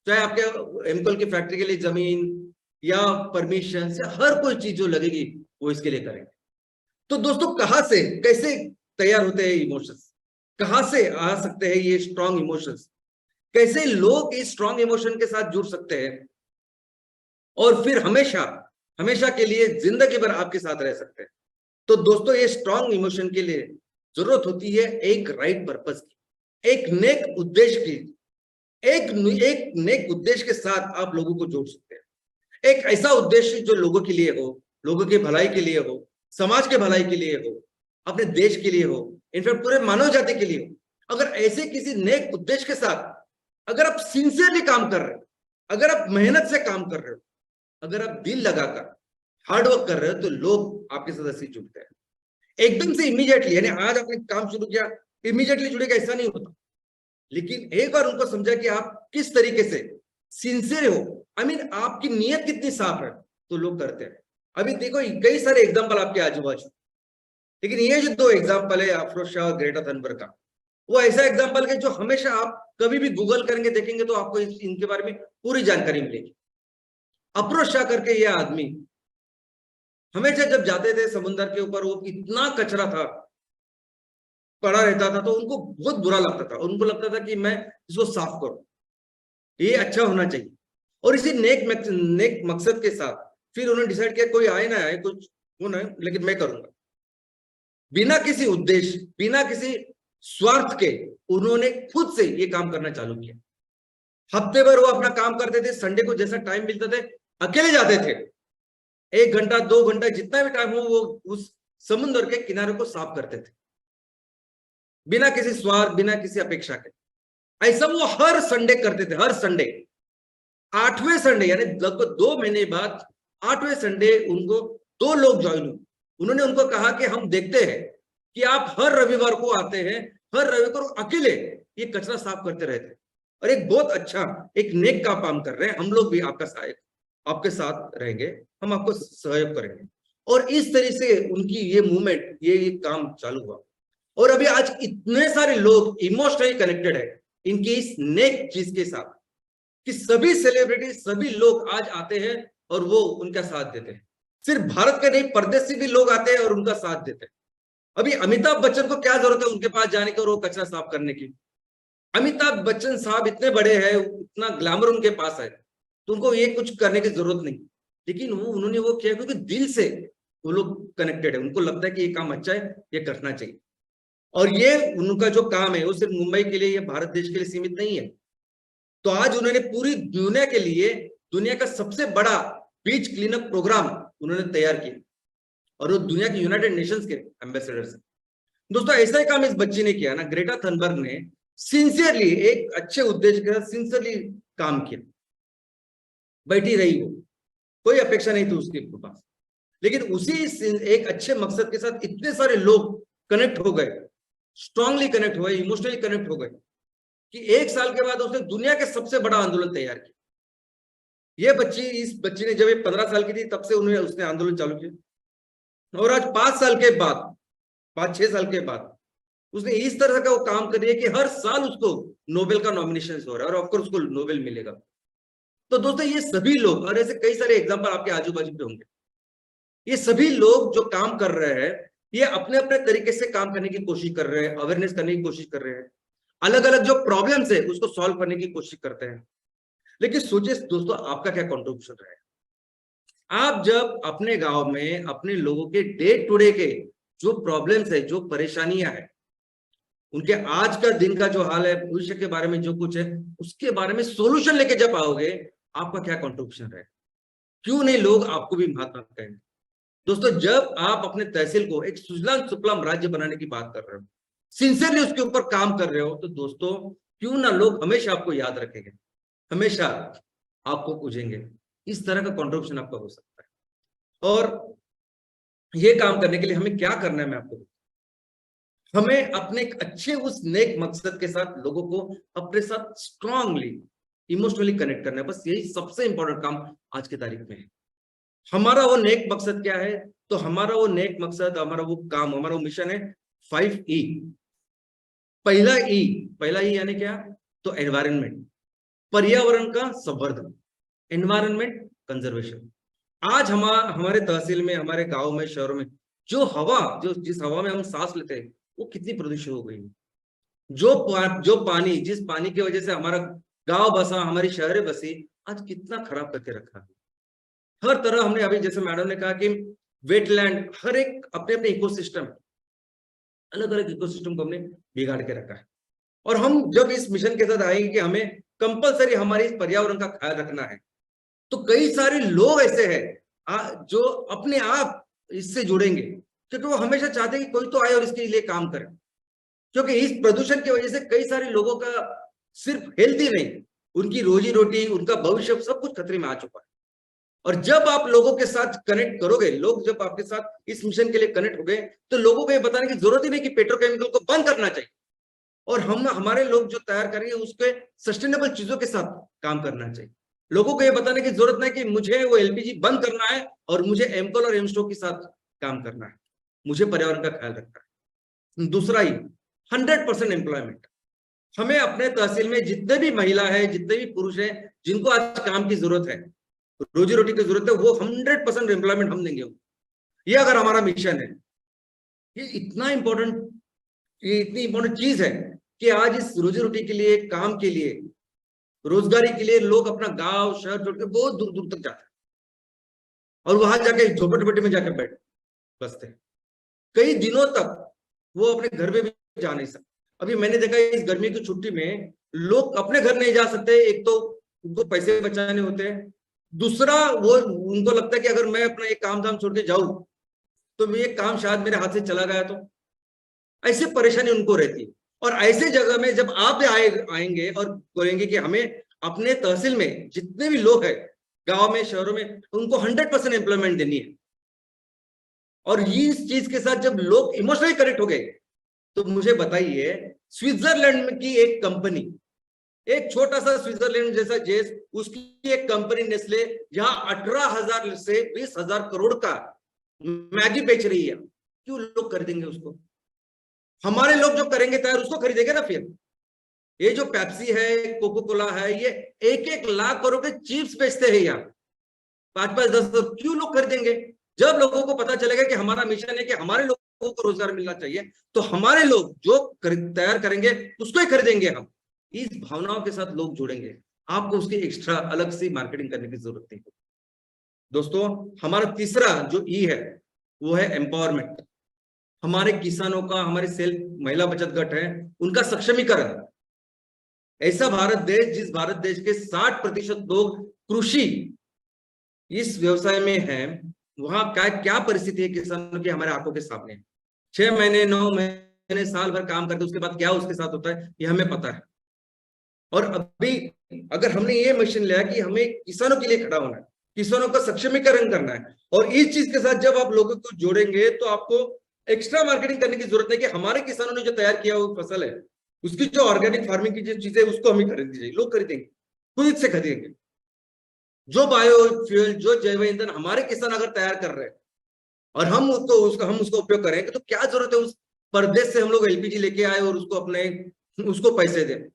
चाहे आपके एमकल की फैक्ट्री के लिए जमीन या परमिशन से हर कोई चीज जो लगेगी वो इसके लिए करेंगे। तो दोस्तों, कहां से, कैसे तैयार होते हैं इमोशंस, कहां से आ सकते हैं ये स्ट्रॉन्ग इमोशंस, कैसे लोग इस स्ट्रॉन्ग इमोशन के साथ जुड़ सकते हैं और फिर हमेशा हमेशा के लिए जिंदगी भर आपके साथ रह सकते हैं। तो दोस्तों, ये स्ट्रॉन्ग इमोशन के लिए जरूरत होती है एक राइट पर्पस की, एक नेक उद्देश्य की। एक नेक उद्देश्य के साथ आप लोगों को जोड़ सकते हैं। एक ऐसा उद्देश्य जो लोगों के लिए हो, लोगों की भलाई के लिए हो, समाज के भलाई के लिए हो, अपने देश के लिए हो, इनफैक्ट पूरे मानव जाति के लिए हो। अगर ऐसे किसी नेक उद्देश्य के साथ अगर आप सिंसियरली काम कर रहे हो, अगर आप मेहनत से काम कर रहे हो, अगर आप दिल लगाकर हार्डवर्क कर रहे हो, तो लोग आपके साथ ऐसे जुड़ते हैं एकदम से, इमीडिएटली। यानी आज आपने काम शुरू किया, इमीडिएटली जुड़ेगा ऐसा नहीं होता। लेकिन एक बार उनको समझा कि आप किस तरीके से सिंसियर हो, आई मीन आपकी नीयत कितनी साफ है, तो लोग करते हैं। अभी देखो, कई सारे एग्जांपल आपके आजू बाजू, लेकिन ये जो दो एग्जांपल है अफरोज शाह और ग्रेटा थनबर्ग का, वो ऐसा एग्जांपल है जो हमेशा आप कभी भी गूगल करेंगे, देखेंगे तो आपको इनके बारे में पूरी जानकारी मिलेगी। अफरोज शाह करके ये आदमी हमेशा जब जाते थे समुद्र के ऊपर, वो इतना कचरा था, पड़ा रहता था, तो उनको बहुत बुरा लगता था। उनको लगता था कि मैं इसको साफ करूं, ये अच्छा होना चाहिए। और इसी नेक मकसद के साथ फिर उन्होंने डिसाइड किया, कोई आए ना आए, कुछ हो ना, लेकिन मैं करूंगा। बिना किसी उद्देश्य, बिना किसी स्वार्थ के उन्होंने खुद से ये काम करना चालू किया। हफ्ते भर वो अपना काम करते थे, संडे को जैसा टाइम मिलता थे अकेले जाते थे, 1 घंटा 2 घंटा जितना भी टाइम हो, वो उस समुद्र के किनारे को साफ करते थे, बिना किसी स्वार्थ, बिना किसी अपेक्षा के। ऐसा वो हर संडे करते थे, हर संडे। 8वें संडे यानी लगभग 2 महीने बाद 8वें संडे उनको 2 लोग ज्वाइन हुए। उन्होंने उनको कहा कि हम देखते हैं कि आप हर रविवार को आते हैं, हर रविवार को अकेले ये कचरा साफ करते रहते हैं, और एक बहुत अच्छा, एक नेक का काम कर रहे हैं। हम लोग भी आपका सहायक, आपके साथ रहेंगे, हम आपको सहयोग करेंगे। और इस तरह से उनकी ये मूवमेंट, ये काम चालू हुआ। और अभी आज इतने सारे लोग इमोशनली कनेक्टेड है इनकी इस नेक चीज के साथ, कि सभी सेलिब्रिटी, सभी लोग आज आते हैं और वो उनका साथ देते हैं। सिर्फ भारत के नहीं, परदेश से भी लोग आते हैं और उनका साथ देते हैं। अभी अमिताभ बच्चन को क्या जरूरत है उनके पास जाने की और वो कचरा साफ करने की? अमिताभ बच्चन साहब इतने बड़े हैं, इतना ग्लैमर उनके पास है, तो उनको ये कुछ करने की जरूरत नहीं। लेकिन उन्होंने वो किया क्योंकि दिल से वो लोग कनेक्टेड है, उनको लगता है कि ये काम अच्छा है, ये करना चाहिए। और ये उनका जो काम है वो सिर्फ मुंबई के लिए या भारत देश के लिए सीमित नहीं है। तो आज उन्होंने पूरी दुनिया के लिए दुनिया का सबसे बड़ा बीच क्लीनअप प्रोग्राम उन्होंने तैयार किया और वो दुनिया के यूनाइटेड नेशंस के एम्बेसडर है। दोस्तों ऐसा ही काम इस बच्ची ने किया ना, ग्रेटा थनबर्ग ने सिंसियरली एक अच्छे उद्देश्य के साथ सिंसियरली काम किया। बैठी रही वो, कोई अपेक्षा नहीं थी उसके पास, लेकिन उसी एक अच्छे मकसद के साथ इतने सारे लोग कनेक्ट हो गए, स्ट्रांगली कनेक्ट हुए, इमोशनली कनेक्ट हो गए कि 1 साल के बाद उसने दुनिया के सबसे बड़ा आंदोलन तैयार किया। इस बच्ची ने जब ये 15 साल की थी तब से उसने आंदोलन चालू किया और आज 5 साल के बाद, 5-6 साल के बाद उसने इस तरह का वो काम कर दिया कि हर साल उसको नोबेल का नॉमिनेशन हो रहा है और ऑफकोर्स उसको नोबेल मिलेगा। तो दोस्तों ये सभी लोग, और ऐसे कई सारे एग्जाम्पल आपके आजू बाजू पे होंगे, ये सभी लोग जो काम कर रहे हैं ये अपने अपने तरीके से काम करने की कोशिश कर रहे हैं, अवेयरनेस करने की कोशिश कर रहे हैं, अलग अलग जो प्रॉब्लम्स है उसको सॉल्व करने की कोशिश करते हैं। लेकिन सोचिए दोस्तों, आपका क्या कॉन्ट्रीब्यूशन रहेगा? आप जब अपने गांव में अपने लोगों के डे टू डे के जो प्रॉब्लम्स है, जो परेशानियां है, उनके आज का दिन का जो हाल है, भविष्य के बारे में जो कुछ है, उसके बारे में सॉल्यूशन लेके जब आओगे, आपका क्या कॉन्ट्रीब्यूशन रहेगा? क्यों नहीं लोग आपको भी महात्मा कहेंगे? दोस्तों जब आप अपने तहसील को एक सुजलाम सुफलाम राज्य बनाने की बात कर रहे हो, सिंसियरली उसके ऊपर काम कर रहे हो, तो दोस्तों क्यों ना लोग हमेशा आपको याद रखेंगे, हमेशा आपको पूछेंगे। इस तरह का कॉन्ट्रीब्यूशन आपका हो सकता है। और ये काम करने के लिए हमें क्या करना है, मैं आपको, हमें अपने एक अच्छे उस नेक मकसद के साथ लोगों को अपने साथ स्ट्रांगली इमोशनली कनेक्ट करना है। बस यही सबसे इंपॉर्टेंट काम आज की तारीख में है। हमारा वो नेक मकसद क्या है? तो हमारा वो नेक मकसद, हमारा वो काम, हमारा वो मिशन है 5E। पहला ई यानी क्या? तो एनवायरनमेंट, पर्यावरण का संवर्धन, एनवायरनमेंट कंजर्वेशन। आज हमारे तहसील में, हमारे गांव में, शहरों में जो हवा, जिस हवा में हम सांस लेते हैं वो कितनी प्रदूषित हो गई है। जो पानी, जिस पानी की वजह से हमारा गांव बसा, हमारी शहरें बसी, आज कितना खराब करके रखा है। हर तरह हमने, अभी जैसे मैडम ने कहा कि वेटलैंड, हर एक अपने अपने इकोसिस्टम, अलग अलग इकोसिस्टम को हमने बिगाड़ के रखा है। और हम जब इस मिशन के साथ आएंगे कि हमें कंपलसरी हमारे इस पर्यावरण का ख्याल रखना है, तो कई सारे लोग ऐसे हैं जो अपने आप इससे जुड़ेंगे, क्योंकि वो हमेशा चाहते हैं कि कोई तो आए और इसके लिए काम करे। क्योंकि इस प्रदूषण की वजह से कई सारे लोगों का सिर्फ हेल्थ ही नहीं, उनकी रोजी रोटी, उनका भविष्य सब कुछ खतरे में आ चुका है। और जब आप लोगों के साथ कनेक्ट करोगे, लोग जब आपके साथ इस मिशन के लिए कनेक्ट हो गए, तो लोगों को ये बताने की जरूरत ही नहीं कि पेट्रोकेमिकल को बंद करना चाहिए, और हमारे लोग जो तैयार करेंगे उसके सस्टेनेबल चीजों के साथ काम करना चाहिए। लोगों को ये बताने की जरूरत नहीं कि मुझे वो एलपीजी बंद करना है और मुझे एमकोल और एमस्टो के साथ काम करना है, मुझे पर्यावरण का ख्याल रखना है। दूसरा ही 100% एम्प्लॉयमेंट। हमें अपने तहसील में जितने भी महिला है, जितने भी पुरुष है, जिनको आज काम की जरूरत है, रोजी रोटी की जरूरत है, वो 100% एम्प्लॉयमेंट हम देंगे। ये अगर हमारा मिशन है, ये इतना इंपॉर्टेंट, ये इतनी इंपॉर्टेंट चीज है कि आज इस रोजी रोटी के लिए, काम के लिए, रोजगारी के लिए लोग अपना गांव शहर छोड़ के बहुत दूर दूर तक जाते हैं और वहां जाके झोपड़पट्टी में जाके बसते हैं। कई दिनों तक वो अपने घर में भी जा नहीं सकते। अभी मैंने देखा इस गर्मी की छुट्टी में लोग अपने घर नहीं जा सकते। एक तो उनको पैसे बचाने होते हैं, दूसरा वो उनको लगता है कि अगर मैं अपना एक काम धाम छोड़ के जाऊं तो ये काम शायद मेरे हाथ से चला गया, तो ऐसी परेशानी उनको रहती है। और ऐसे जगह में जब आप आएंगे और बोलेंगे कि हमें अपने तहसील में जितने भी लोग हैं, गांव में, शहरों में, उनको 100% एम्प्लॉयमेंट देनी है, और इस चीज के साथ जब लोग इमोशनली कनेक्ट हो गए, तो मुझे बताइए, स्विट्जरलैंड की एक कंपनी, एक छोटा सा स्विट्जरलैंड जैसा देश, उसकी एक कंपनी नेस्ले, जहां 18,000 से 20,000 करोड़ का मैगी बेच रही है, क्यों लोग खरीदेंगे उसको? हमारे लोग जो करेंगे तैयार, उसको खरीदेंगे ना फिर। ये जो पेप्सी है, कोको कोला है, ये 1-1 लाख करोड़ के चिप्स बेचते हैं यहाँ। 5-5, 10 क्यों लोग खरीदेंगे? जब लोगों को पता चलेगा कि हमारा मिशन है कि हमारे लोगों को रोजगार मिलना चाहिए, तो हमारे लोग जो तैयार करेंगे उसको ही खरीदेंगे हम। इस भावनाओं के साथ लोग जुड़ेंगे, आपको उसकी एक्स्ट्रा अलग से मार्केटिंग करने की जरूरत नहीं। दोस्तों, हमारा तीसरा जो ई है वो है एम्पावरमेंट। हमारे किसानों का, हमारे सेल्फ महिला बचत गट है, उनका सक्षमीकरण। ऐसा भारत देश, जिस भारत देश के 60% लोग कृषि इस व्यवसाय में है, वहां क्या क्या परिस्थिति है किसानों की हमारे आंखों के सामने। 6 महीने, 9 महीने, साल भर काम करते, उसके बाद क्या उसके साथ होता है ये हमें पता है। और अभी अगर हमने ये मिशन लिया कि हमें किसानों के लिए खड़ा होना है, किसानों का सक्षमीकरण करना है, और इस चीज के साथ जब आप लोगों को जोड़ेंगे तो आपको एक्स्ट्रा मार्केटिंग करने की जरूरत है कि हमारे किसानों ने जो तैयार किया वो फसल है, उसकी जो ऑर्गेनिक फार्मिंग की जो चीजें उसको हमें खरीद दीजिए, लोग खरीदेंगे, खुद से खरीदेंगे। जो बायोफ्यूल, जो जैव ईंधन हमारे किसान अगर तैयार कर रहे हैं और हम उसका उपयोग करेंगे, तो क्या जरूरत है उस परदेश से हम लोग एलपीजी लेके आए और उसको पैसे दें।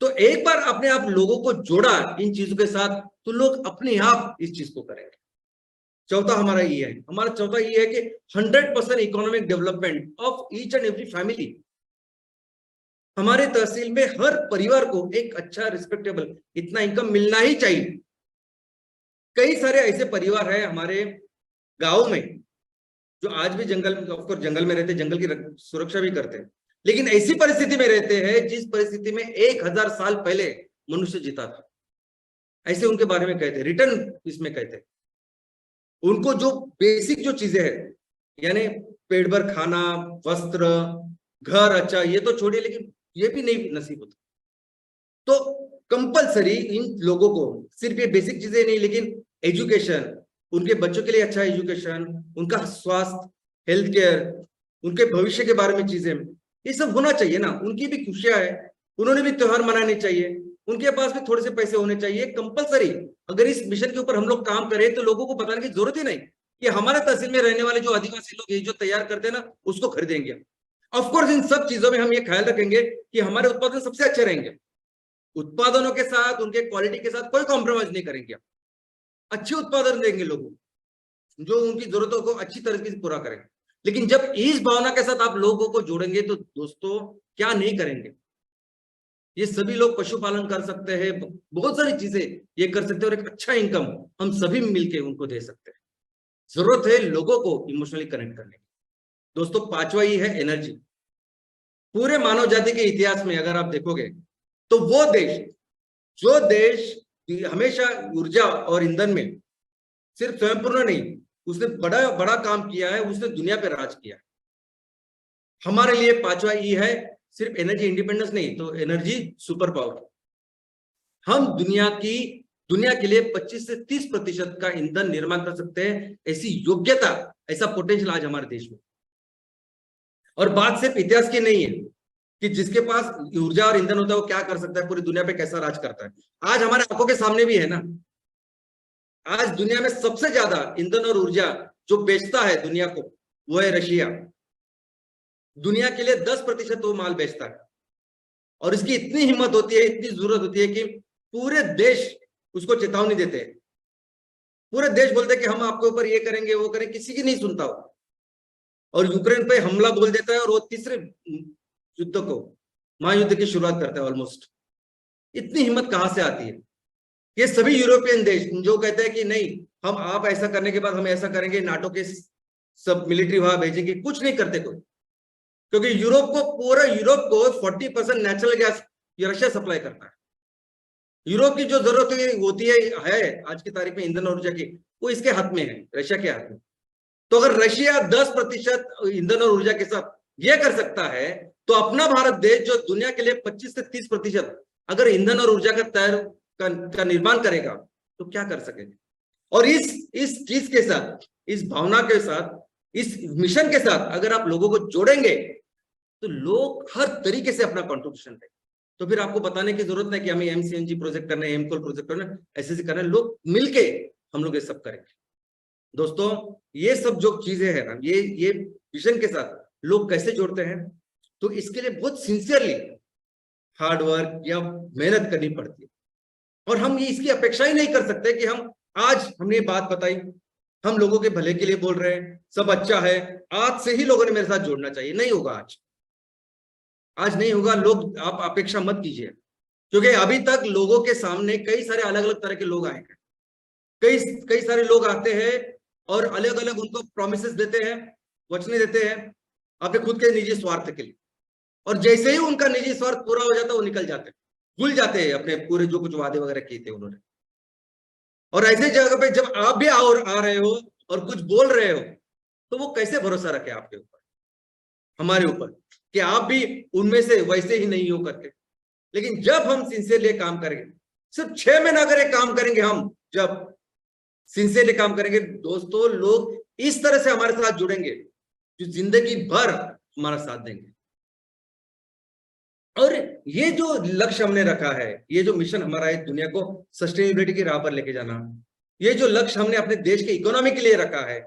तो एक बार अपने आप लोगों को जोड़ा इन चीजों के साथ, तो लोग अपने आप इस चीज को करेंगे। चौथा हमारा ये है, हमारा चौथा ये है कि 100% economic development of each and every family. हमारे तहसील में हर परिवार को एक अच्छा रिस्पेक्टेबल इतना इनकम मिलना ही चाहिए। कई सारे ऐसे परिवार हैं हमारे गांव में जो आज भी जंगल में रहते, जंगल की सुरक्षा भी करते हैं, लेकिन ऐसी परिस्थिति में रहते हैं जिस परिस्थिति में 1000 साल पहले मनुष्य जीता था। ऐसे उनके बारे में कहते हैं, रिटर्न इसमें कहते हैं। उनको जो बेसिक जो चीजें हैं, यानी पेट भर खाना, वस्त्र, घर, अच्छा ये तो छोड़िए, लेकिन ये भी नहीं नसीब होता। तो कंपलसरी इन लोगों को सिर्फ ये बेसिक चीजें नहीं, लेकिन एजुकेशन, उनके बच्चों के लिए अच्छा एजुकेशन, उनका स्वास्थ्य, हेल्थ केयर, उनके भविष्य के बारे में चीजें, ये सब होना चाहिए ना। उनकी भी खुशियां है, उन्होंने भी त्योहार मनाने चाहिए, उनके पास भी थोड़े से पैसे होने चाहिए कंपलसरी। अगर इस मिशन के ऊपर हम लोग काम करें तो लोगों को बताने की जरूरत ही नहीं कि हमारे तहसील में रहने वाले जो आदिवासी लोग ये जो तैयार करते हैं ना, उसको खरीदेंगे। ऑफकोर्स इन सब चीजों में हम ये ख्याल रखेंगे कि हमारे उत्पादन सबसे अच्छे रहेंगे। उत्पादनों के साथ, उनके क्वालिटी के साथ कोई कॉम्प्रोमाइज नहीं करेंगे। अच्छे उत्पादन देंगे लोगों को, जो उनकी जरूरतों को अच्छी तरीके से पूरा करेंगे। लेकिन जब इस भावना के साथ आप लोगों को जोड़ेंगे तो दोस्तों क्या नहीं करेंगे। ये सभी लोग पशुपालन कर सकते हैं, बहुत सारी चीजें ये कर सकते हैं, और एक अच्छा इनकम हम सभी मिलके उनको दे सकते हैं। जरूरत है लोगों को इमोशनली कनेक्ट करने की। दोस्तों, पांचवा ही है एनर्जी। पूरे मानव जाति के इतिहास में अगर आप देखोगे तो वो देश, जो देश हमेशा ऊर्जा और ईंधन में सिर्फ स्वयंपूर्ण नहीं, उसने बड़ा बड़ा काम किया है, उसने दुनिया पे राज किया। हमारे लिए पांचवा ई है सिर्फ एनर्जी इंडिपेंडेंस नहीं, तो एनर्जी सुपर पावर। हम दुनिया के लिए 25 से 30% का ईंधन निर्माण कर सकते हैं, ऐसी योग्यता, ऐसा पोटेंशियल आज हमारे देश में। और बात सिर्फ इतिहास की नहीं है कि जिसके पास ऊर्जा और ईंधन होता है वो क्या कर सकता है, पूरी दुनिया पे कैसा राज करता है। आज हमारे आंखों के सामने भी है ना। आज दुनिया में सबसे ज्यादा ईंधन और ऊर्जा जो बेचता है दुनिया को, वो है रशिया। दुनिया के लिए 10% वो माल बेचता है, और इसकी इतनी हिम्मत होती है, इतनी जरूरत होती है कि पूरे देश उसको चेतावनी देते हैं। पूरे देश बोलते हैं कि हम आपके ऊपर ये करेंगे, वो करेंगे, किसी की नहीं सुनता वो। और यूक्रेन पे हमला बोल देता है, और वो तीसरे युद्ध को, महायुद्ध की शुरुआत करता है ऑलमोस्ट। इतनी हिम्मत कहां से आती है? ये सभी यूरोपियन देश जो कहते हैं कि नहीं, हम आप ऐसा करने के बाद हम ऐसा करेंगे, नाटो के सब मिलिट्री वहां भेजेंगे, कुछ नहीं करते कोई। क्योंकि पूरा यूरोप को 40% नेचुरल गैस ये रशिया सप्लाई करता है। यूरोप की जो जरूरत होती है आज की तारीख में ईंधन और ऊर्जा की, वो इसके हाथ में है, रशिया के हाथ में। तो अगर रशिया 10% ईंधन और ऊर्जा के साथ ये कर सकता है, तो अपना भारत देश जो दुनिया के लिए 25 से 30% अगर ईंधन और ऊर्जा का निर्माण करेगा तो क्या कर सकेगा। और इस चीज के साथ, इस भावना के साथ, इस मिशन के साथ अगर आप लोगों को जोड़ेंगे तो लोग हर तरीके से अपना कंट्रीब्यूशन देंगे। तो फिर आपको बताने की जरूरत नहीं कि हमें एमसीएनजी प्रोजेक्ट करना है, एमकोल प्रोजेक्ट करना है, ऐसे करना है। लोग मिलके हम लोग ये सब करेंगे। दोस्तों, ये सब जो चीजें हैं ना, ये मिशन के साथ लोग कैसे जोड़ते हैं, तो इसके लिए बहुत सिंसियरली हार्ड वर्क या मेहनत करनी पड़ती है। और हम ये इसकी अपेक्षा ही नहीं कर सकते कि हम आज हमने बात बताई, हम लोगों के भले के लिए बोल रहे हैं, सब अच्छा है, आज से ही लोगों ने मेरे साथ जोड़ना चाहिए। नहीं होगा, आज नहीं होगा। लोग, आप अपेक्षा मत कीजिए, क्योंकि अभी तक लोगों के सामने कई सारे अलग अलग तरह के लोग आए हैं। कई कई सारे लोग आते हैं और अलग अलग उनको प्रोमिसेस देते हैं, वचने देते हैं अपने खुद के निजी स्वार्थ के लिए। और जैसे ही उनका निजी स्वार्थ पूरा हो जाता है वो निकल जाते हैं, भूल जाते हैं अपने पूरे जो कुछ वादे वगैरह किए थे उन्होंने। और ऐसे जगह पे जब आप भी आ रहे हो और कुछ बोल रहे हो, तो वो कैसे भरोसा रखे आपके ऊपर, हमारे ऊपर, कि आप भी उनमें से वैसे ही नहीं हो करके। लेकिन जब हम सिंसियरली काम करेंगे, सिर्फ 6 महीना अगर एक काम करेंगे, हम जब सिंसियरली काम करेंगे दोस्तों, लोग इस तरह से हमारे साथ जुड़ेंगे जो जिंदगी भर हमारा साथ देंगे। और ये जो लक्ष्य हमने रखा है, ये जो मिशन हमारा है, दुनिया को सस्टेनेबिलिटी की राह पर लेके जाना, ये जो लक्ष्य हमने अपने देश के इकोनॉमी के लिए रखा है,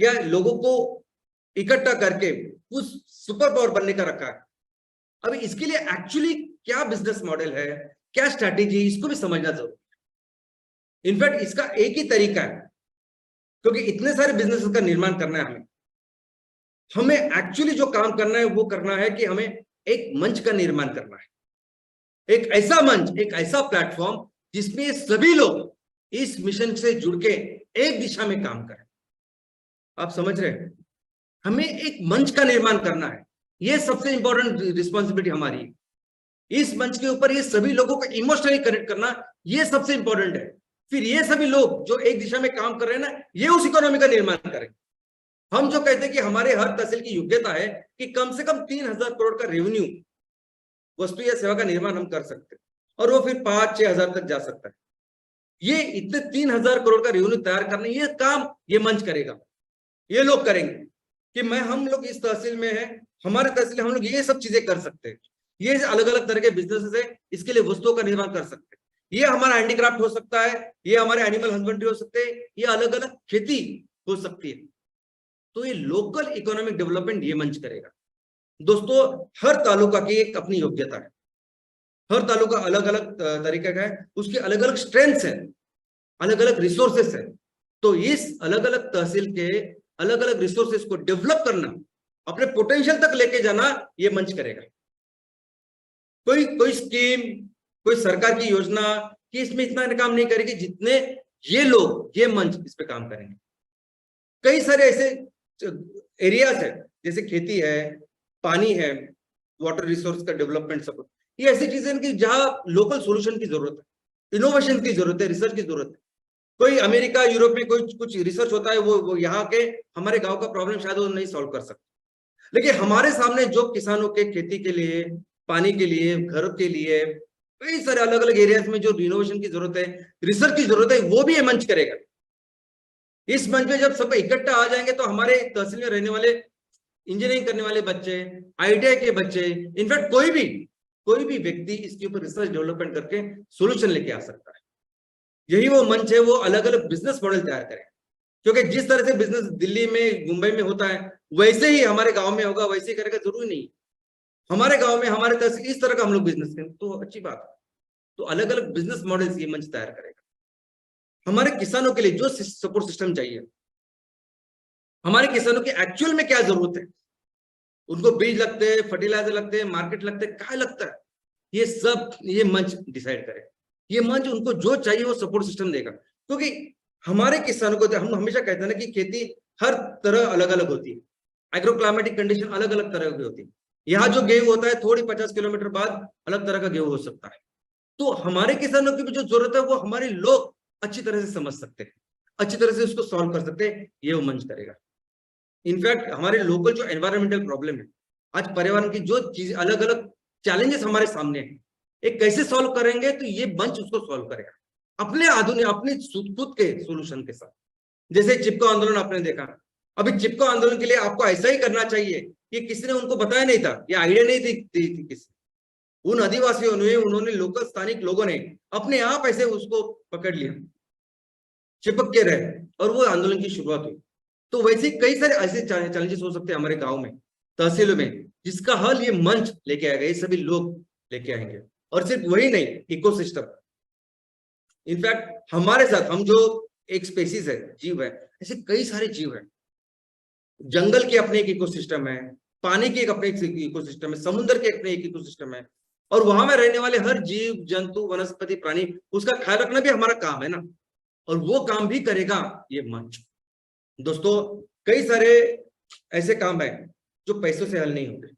या लोगों को इकट्ठा करके उस सुपर पावर बनने का रखा है, अभी इसके लिए एक्चुअली क्या बिजनेस मॉडल है, क्या स्ट्रैटेजी, इसको भी समझना जरूरी है। इनफैक्ट इसका एक ही तरीका है, क्योंकि इतने सारे बिजनेस का निर्माण करना है, हमें एक्चुअली जो काम करना है वो करना है कि हमें एक मंच का निर्माण करना है, एक ऐसा मंच, एक ऐसा प्लेटफॉर्म जिसमें सभी लोग इस मिशन से जुड़ के एक दिशा में काम करें। आप समझ रहे हैं, हमें एक मंच का निर्माण करना है, ये सबसे इंपॉर्टेंट रिस्पॉन्सिबिलिटी हमारी है। इस मंच के ऊपर ये सभी लोगों को इमोशनली कनेक्ट करना, ये सबसे इंपॉर्टेंट है। फिर ये सभी लोग जो एक दिशा में काम कर रहे हैं ना, ये उस इकोनॉमी का निर्माण करें। हम जो कहते हैं कि हमारे हर तहसील की योग्यता है कि कम से कम 3,000 करोड़ का रेवेन्यू, वस्तु या सेवा का निर्माण हम कर सकते हैं, और वो फिर 5-6 हजार तक जा सकता है। ये इतने 3,000 करोड़ का रेवेन्यू तैयार करने, ये काम ये मंच करेगा, ये लोग करेंगे कि हम लोग इस तहसील में है, हमारे तहसील हम लोग ये सब चीजें कर सकते हैं। ये अलग अलग तरह के बिजनेस है, इसके लिए वस्तुओं का निर्माण कर सकते हैं। ये हमारा हैंडीक्राफ्ट हो सकता है, ये हमारे एनिमल हस्बेंड्री हो सकते हैं, ये अलग अलग खेती हो सकती है। तो ये लोकल इकोनॉमिक डेवलपमेंट ये मंच करेगा। दोस्तों, हर तालुका की एक अपनी योग्यता है, हर तालुका अलग अलग तरीके का है, उसके अलग अलग स्ट्रेंथ्स है, अलग अलग रिसोर्सेस है। तो इस अलग अलग तहसील के अलग अलग रिसोर्सेस को डेवलप करना, अपने पोटेंशियल तक लेके जाना, ये मंच करेगा। कोई स्कीम, कोई सरकार की योजना कि इसमें इतना काम नहीं करेगी जितने ये लोग, ये मंच इस पे काम करेंगे। कई सारे ऐसे एरियाज है, जैसे खेती है, पानी है, वाटर रिसोर्स का डेवलपमेंट, सब ये ऐसी चीजें कि जहां लोकल सॉल्यूशन की जरूरत है, इनोवेशन की जरूरत है, रिसर्च की जरूरत है। कोई अमेरिका, यूरोप में कोई कुछ रिसर्च होता है, वो यहाँ के हमारे गांव का प्रॉब्लम शायद वो नहीं सॉल्व कर सकते, लेकिन हमारे सामने जो किसानों के खेती के लिए, पानी के लिए, घर के लिए, कई सारे अलग अलग एरियाज में जो इनोवेशन की जरूरत है, रिसर्च की जरूरत है, वो भी ये मंच करेगा। इस मंच में जब सब इकट्ठा आ जाएंगे तो हमारे तहसील में रहने वाले इंजीनियरिंग करने वाले बच्चे, आईटीआई के बच्चे, इनफैक्ट कोई भी व्यक्ति इसके ऊपर रिसर्च डेवलपमेंट करके सोल्यूशन लेके आ सकता है। यही वो मंच है, वो अलग अलग बिजनेस मॉडल तैयार करें, क्योंकि जिस तरह से बिजनेस दिल्ली में, मुंबई में होता है, वैसे ही हमारे गांव में होगा, वैसे ही करेगा, जरूरी नहीं हमारे गांव में, हमारे तहसील इस तरह का हम लोग बिजनेस करें तो अच्छी बात है। तो अलग अलग बिजनेस मॉडल्स ये मंच तैयार करेगा। हमारे किसानों के लिए जो सपोर्ट सिस्टम चाहिए, हमारे किसानों की एक्चुअल में क्या जरूरत है, उनको बीज लगते हैं, फर्टिलाइजर लगते हैं, मार्केट लगते हैं, क्या लगता है, ये सब ये मंच डिसाइड करे। ये मंच उनको जो चाहिए वो सपोर्ट सिस्टम देगा, क्योंकि हमारे किसानों को, हम हमेशा कहते हैं ना कि खेती हर तरह अलग अलग होती है, एग्रो क्लाइमेटिक कंडीशन अलग अलग तरह की होती है। यहाँ जो गेहूं होता है, थोड़ी 50 किलोमीटर बाद अलग तरह का गेहूं हो सकता है। तो हमारे किसानों की भी जो जरूरत है वो हमारे लोग अच्छी तरह से समझ सकते हैं, अच्छी तरह से उसको सॉल्व कर सकते हैं, ये वो मंच करेगा। इनफैक्ट हमारे लोकल जो एनवायरमेंटल प्रॉब्लम है, आज पर्यावरण की जो चीज अलग अलग चैलेंजेस हमारे सामने हैं, एक कैसे सॉल्व करेंगे, तो ये मंच उसको सॉल्व करेगा अपने आधुनिक, अपने खुद के सोल्यूशन के साथ। जैसे चिपको आंदोलन आपने देखा, अभी चिपको आंदोलन के लिए आपको ऐसा ही करना चाहिए, ये किसी ने उनको बताया नहीं था, ये आइडिया नहीं थी किसी, उन आदिवासियों ने, उन्होंने लोकल स्थानिक लोगों ने अपने आप ऐसे उसको पकड़ लिया, चिपक के रहे, और वो आंदोलन की शुरुआत हुई। तो वैसे कई सारे ऐसे चैलेंजेस हो सकते हैं हमारे गांव में, तहसीलों में, जिसका हल ये मंच लेके आएगा। ये सभी लोग लेके आएंगे। और सिर्फ वही नहीं, इकोसिस्टम। इनफैक्ट हमारे साथ हम जो एक स्पेसीज है, जीव है, ऐसे कई सारे जीव है। जंगल के अपने एक इकोसिस्टम है, पानी के एक अपने इकोसिस्टम है, समुद्र के अपने एक इकोसिस्टम है, और वहां में रहने वाले हर जीव जंतु वनस्पति प्राणी, उसका ख्याल रखना भी हमारा काम है ना। और वो काम भी करेगा ये मंच। दोस्तों, कई सारे ऐसे काम है जो पैसों से हल नहीं होते।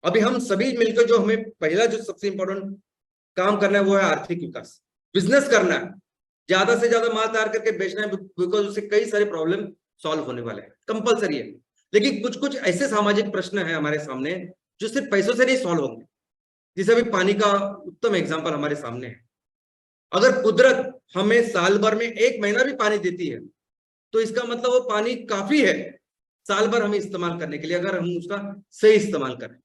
अभी हम सभी मिलकर जो हमें पहला जो सबसे इंपॉर्टेंट काम करना है वो है आर्थिक विकास, बिजनेस करना है, ज्यादा से ज्यादा माल तैयार करके बेचना है, बिकॉज उससे कई सारे प्रॉब्लम सॉल्व होने वाले हैं, कंपलसरी है। लेकिन कुछ कुछ ऐसे सामाजिक प्रश्न है हमारे सामने जो सिर्फ पैसों से नहीं सॉल्व होंगे। जैसे अभी पानी का उत्तम एग्जांपल हमारे सामने है। अगर कुदरत हमें साल भर में 1 महीना भी पानी देती है तो इसका मतलब वो पानी काफी है साल भर हमें इस्तेमाल करने के लिए, अगर हम उसका सही इस्तेमाल करें।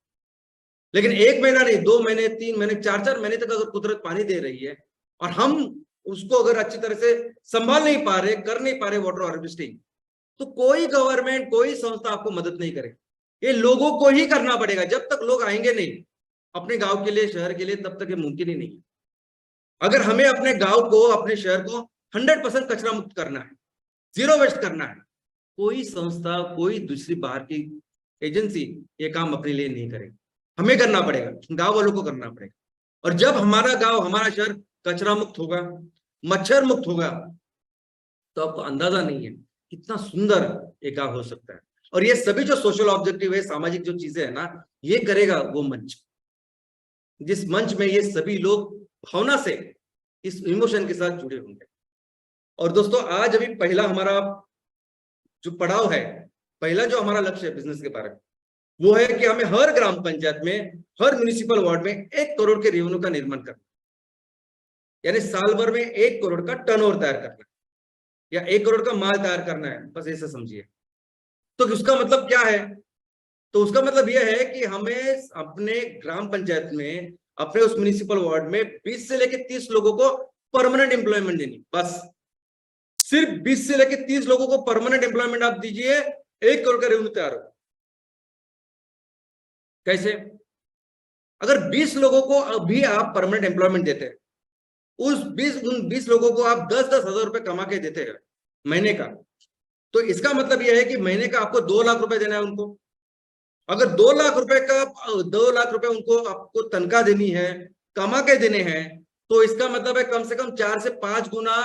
लेकिन 1 महीना नहीं, 2 महीने, 3 महीने, 4 महीने तक अगर कुदरत पानी दे रही है और हम उसको अगर अच्छी तरह से संभाल नहीं पा रहे, कर नहीं पा रहे वाटर हार्वेस्टिंग, तो कोई गवर्नमेंट, कोई संस्था आपको मदद नहीं करेगी। ये लोगों को ही करना पड़ेगा। जब तक लोग आएंगे नहीं अपने गांव के लिए, शहर के लिए, तब तक ये मुमकिन ही नहीं है। अगर हमें अपने गांव को, अपने शहर को 100% कचरा मुक्त करना है, 0 वेस्ट करना है, कोई संस्था, कोई दूसरी बाहर की एजेंसी ये काम अपने लिए नहीं करेगी। हमें करना पड़ेगा, गांव वालों को करना पड़ेगा। और जब हमारा गांव, हमारा शहर कचरा मुक्त होगा, मच्छर मुक्त होगा, तो आपको अंदाजा नहीं है कितना सुंदर एक गांव हो सकता है। और ये सभी जो सोशल ऑब्जेक्टिव है, सामाजिक जो चीजें है ना, ये करेगा वो मंच, जिस मंच में ये सभी लोग भावना से, इस इमोशन के साथ जुड़े होंगे। और दोस्तों, आज अभी पहला हमारा जो पड़ाव है, पहला जो हमारा लक्ष्य है बिजनेस के बारे में, वो है कि हमें हर ग्राम पंचायत में, हर म्युनिसिपल वार्ड में 1 करोड़ के रेवेन्यू का निर्माण करना, यानी साल भर में 1 करोड़ का टर्नओवर तैयार करना, या 1 करोड़ का माल तैयार करना है, बस ऐसा समझिए। तो उसका मतलब क्या है? तो उसका मतलब यह है कि हमें अपने ग्राम पंचायत में, अपने उस म्युनिसिपल वार्ड में 20 से लेकर 30 लोगों को परमानेंट एम्प्लॉयमेंट देनी, बस सिर्फ 20 से लेकर 30 लोगों को परमानेंट एम्प्लॉयमेंट आप दीजिए, 1 करोड़ का रेवेन्यू तैयार हो। कैसे? अगर 20 लोगों को अभी आप परमानेंट एम्प्लॉयमेंट देते हैं, उन 20 लोगों को आप 10-10 हजार रुपए कमा के देते हैं महीने का, तो इसका मतलब यह है कि महीने का आपको 2 लाख रुपए देना है उनको। अगर 2 लाख रुपए उनको आपको तनख्वाह देनी है, कमा के देने हैं, तो इसका मतलब है कम से कम 4 से 5 गुना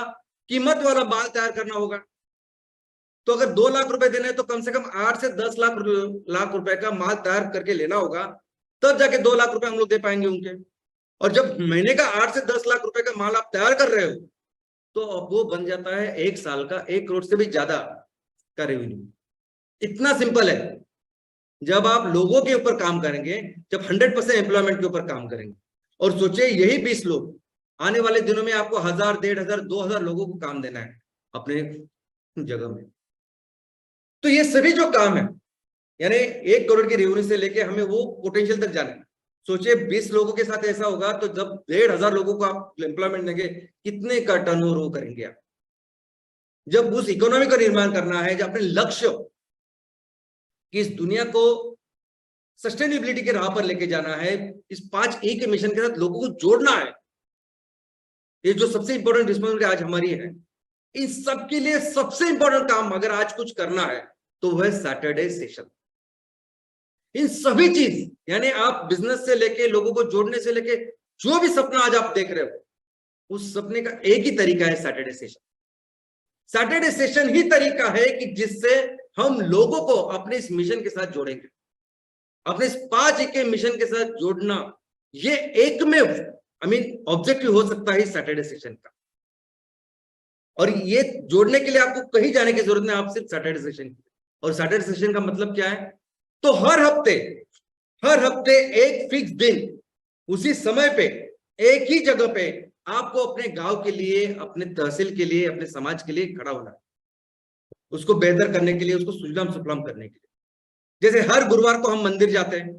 कीमत वाला माल तैयार करना होगा। तो अगर 2 लाख रुपए देने हैं तो कम से कम 8 से 10 लाख रुपए का माल तैयार करके लेना होगा, तब जाके 2 लाख रुपए हम लोग दे पाएंगे उनके। और जब महीने का 8 से 10 लाख रुपए का माल आप तैयार कर रहे हो, तो अब वो बन जाता है 1 साल का 1 करोड़ से भी ज्यादा का रेवेन्यू। इतना सिंपल है। जब आप लोगों के ऊपर काम करेंगे, जब 100% एम्प्लॉयमेंट के ऊपर काम करेंगे, और सोचिए यही 20 लोग आने वाले दिनों में आपको 1000, 1500, 2000 लोगों को काम देना है अपने जगह में। तो ये सभी जो काम है, यानी 1 करोड़ की रेवेन्यू से लेके हमें वो पोटेंशियल तक जाना है। सोचिए 20 लोगों के साथ ऐसा होगा, तो जब 1500 लोगों को आप एम्प्लॉयमेंट देंगे, कितने का टर्नओवर वो करेंगे आप। जब उस इकोनॉमी का निर्माण करना है, जब अपने लक्ष्य कि इस दुनिया को सस्टेनेबिलिटी के राह पर लेके जाना है, इस 5E के मिशन के साथ लोगों को जोड़ना है, ये जो सबसे इंपॉर्टेंट रिस्पॉन्सिबिलिटी आज हमारी है, इन सबके लिए सबसे इंपॉर्टेंट काम अगर आज कुछ करना है तो वह सैटरडे सेशन। इन सभी चीज, यानी आप बिजनेस से लेके, लोगों को जोड़ने से लेके, जो भी सपना आज आप देख रहे हो, उस सपने का एक ही तरीका है, सैटरडे सेशन। सैटरडे सेशन ही तरीका है कि जिससे हम लोगों को अपने इस मिशन के साथ जोड़ेंगे, अपने इस 5E के मिशन के साथ जोड़ना, ये एक में ऑब्जेक्टिव हो सकता है सैटरडे सेशन का। और ये जोड़ने के लिए आपको कहीं जाने की जरूरत नहीं, आप सिर्फ सैटरडे सेशन। और सैटरडे सेशन का मतलब क्या है? तो हर हफ्ते एक फिक्स दिन, उसी समय पे, एक ही जगह पे आपको अपने गांव के लिए, अपने तहसील के लिए, अपने समाज के लिए खड़ा होना है, उसको बेहतर करने के लिए, उसको सुजलाम सुफलाम करने के लिए। जैसे हर गुरुवार को हम मंदिर जाते हैं,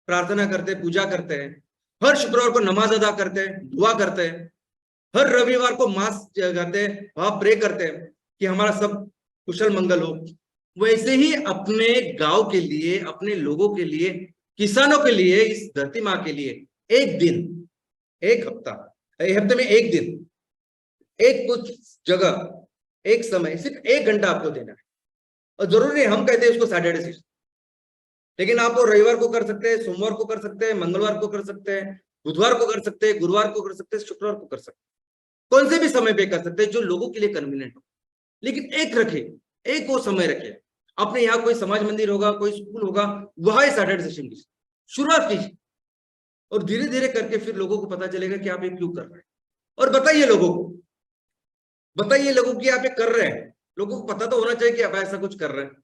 प्रार्थना करते हैं, पूजा करते हैं, हर शुक्रवार को नमाज अदा करते हैं, दुआ करते हैं, हर रविवार को मास करते हैं, वहां प्रे करते हैं कि हमारा सब कुशल मंगल हो। वैसे ही अपने गांव के लिए, अपने लोगों के लिए, किसानों के लिए, इस धरती माँ के लिए एक दिन, एक हफ्ता, हफ्ते में एक दिन, एक कुछ जगह, एक समय, सिर्फ 1 घंटा आपको देना है। और जरूरी नहीं हम कहते हैं उसको सैटरडे सेशन, लेकिन आप वो रविवार को कर सकते हैं, सोमवार को कर सकते हैं, मंगलवार को कर सकते हैं, बुधवार को कर सकते हैं, गुरुवार को कर सकते हैं, शुक्रवार को कर सकते हैं, कौन से भी समय पे कर सकते हैं जो लोगों के लिए कन्वीनियंट हो। लेकिन एक रखे, एक वो समय रखे। अपने यहाँ कोई समाज मंदिर होगा, कोई स्कूल होगा, वहां सैटरडे सेशन की शुरुआत कीजिए, और धीरे धीरे करके फिर लोगों को पता चलेगा कि आप ये क्यों कर रहे हैं। और बताइए लोगों को, बताइए लोगों की आप ये कर रहे हैं, लोगों को पता तो होना चाहिए कि आप ऐसा कुछ कर रहे हैं।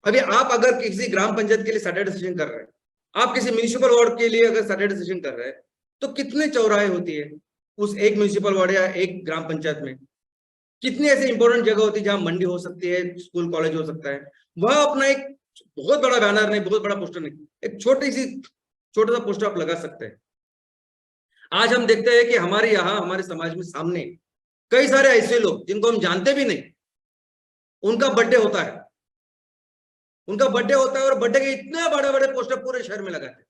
अभी आप अगर किसी ग्राम पंचायत के लिए सैटरडे सेशन कर रहे हैं, आप किसी म्यूनिसिपल वार्ड के लिए अगर सैटरडे सेशन कर रहे हैं, तो कितने चौराहे होती है उस एक म्यूनिसिपल वार्ड या एक ग्राम पंचायत में, कितनी ऐसी इंपॉर्टेंट जगह होती है जहां मंडी हो सकती है, स्कूल कॉलेज हो सकता है, वहां अपना एक बहुत बड़ा बैनर नहीं, बहुत बड़ा पोस्टर नहीं, एक छोटा सा पोस्टर आप लगा सकते हैं। आज हम देखते हैं कि हमारे यहाँ, हमारे समाज में सामने कई सारे ऐसे लोग जिनको हम जानते भी नहीं, उनका बर्थडे होता है, उनका बर्थडे होता है और बर्थडे के इतने बड़े बड़े पोस्टर पूरे शहर में लगाते,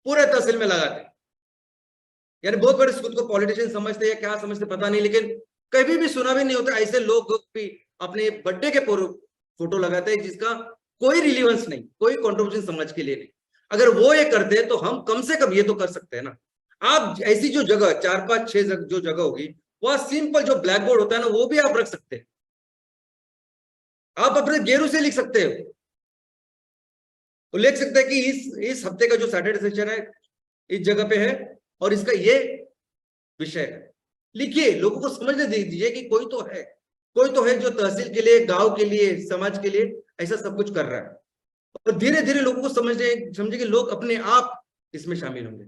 पूरे तहसील में लगाते। यानी बहुत बड़े खुद को पॉलिटिशियन समझते या क्या समझते पता नहीं, लेकिन कभी भी सुना भी नहीं होता ऐसे लोग भी अपने बर्थडे के फोटो लगाते हैं जिसका कोई रिलीवेंस नहीं, कोई कंट्रीब्यूशन समाज के लिए नहीं। अगर वो ये करते हैं तो हम कम से कम ये तो कर सकते हैं ना। आप ऐसी जो जगह 4, 5, 6 जो जगह होगी, वह सिंपल जो ब्लैक बोर्ड होता है ना, वो भी आप रख सकते हैं। आप अपने गेरू से लिख सकते हो, वो लिख सकते हैं कि इस हफ्ते का जो सैटरडे सेशन है इस जगह पे है और इसका ये विषय है। लिखिए, लोगों को समझने दीजिए कि कोई तो है जो तहसील के लिए, गांव के लिए, समाज के लिए ऐसा सब कुछ कर रहा है। और धीरे धीरे लोगों को समझे कि लोग अपने आप इसमें शामिल होंगे।